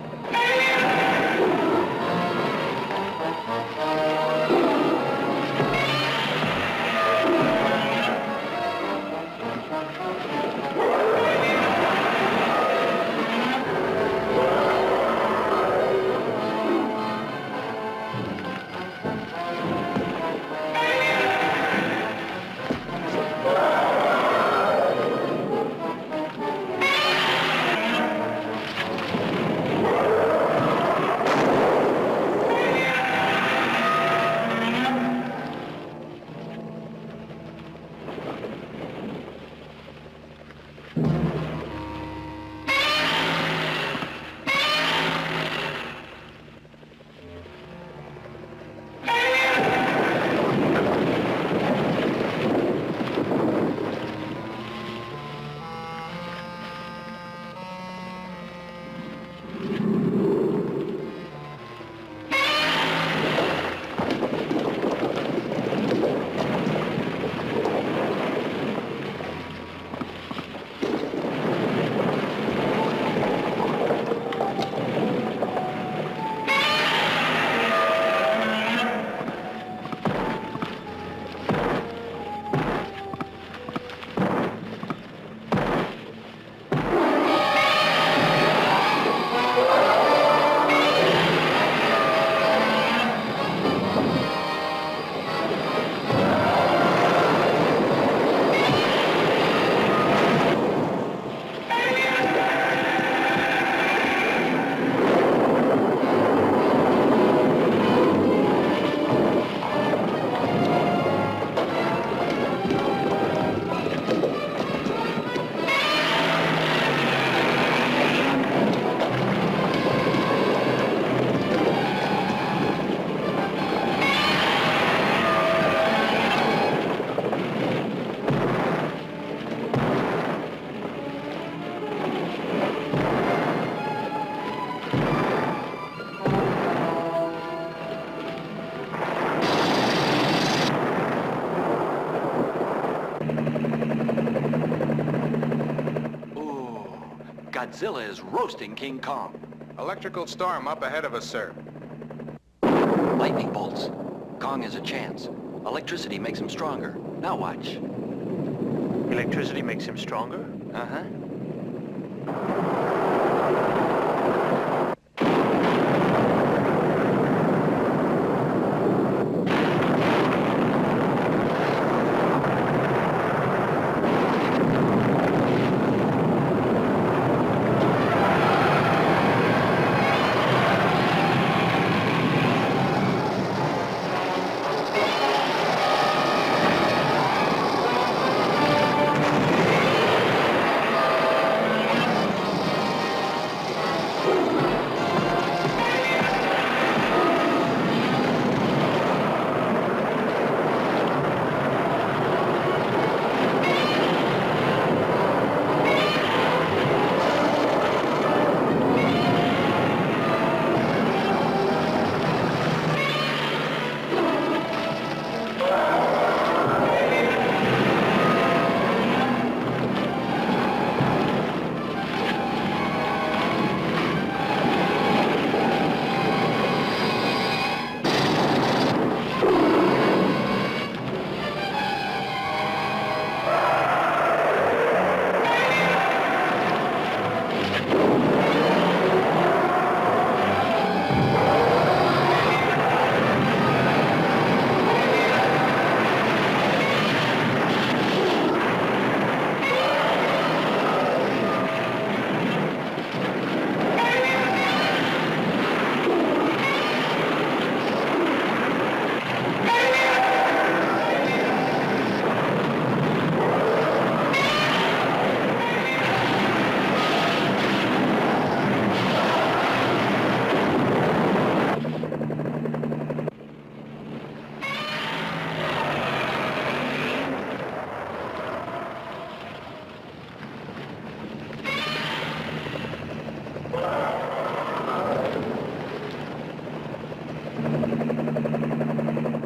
Godzilla is roasting King Kong. Electrical storm up ahead of us, sir. Lightning bolts. Kong has a chance. Electricity makes him stronger. Now watch. Electricity makes him stronger? Uh-huh.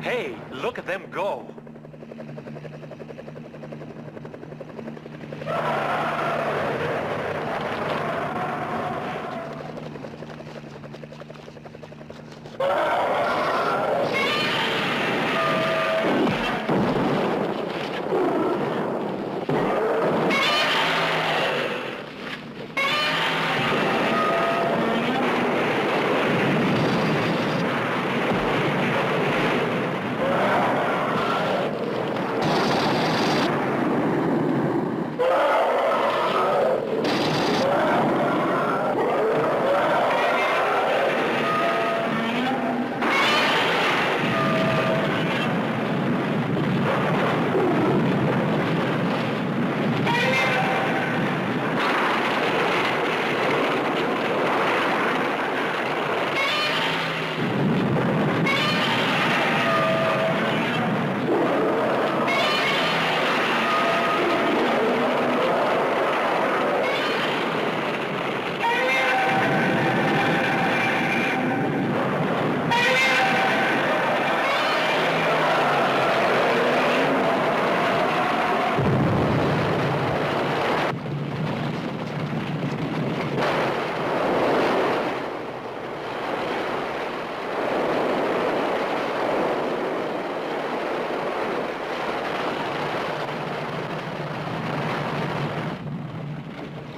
Hey, look at them go.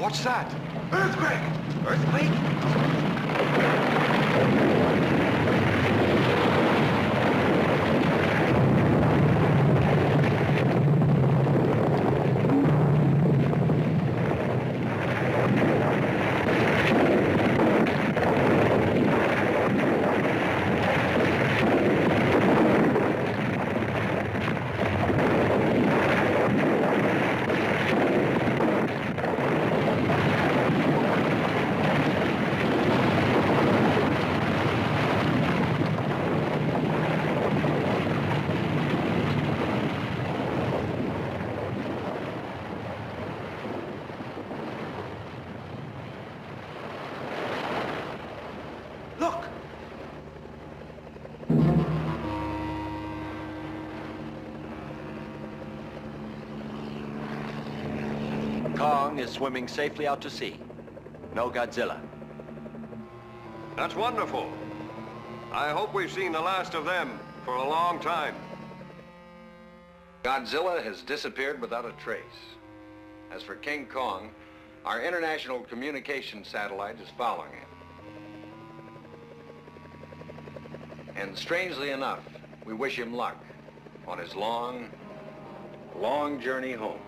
What's that? Earthquake! Earthquake? Kong is swimming safely out to sea. No Godzilla. That's wonderful. I hope we've seen the last of them for a long time. Godzilla has disappeared without a trace. As for King Kong, our international communication satellite is following him. And strangely enough, we wish him luck on his long, long journey home.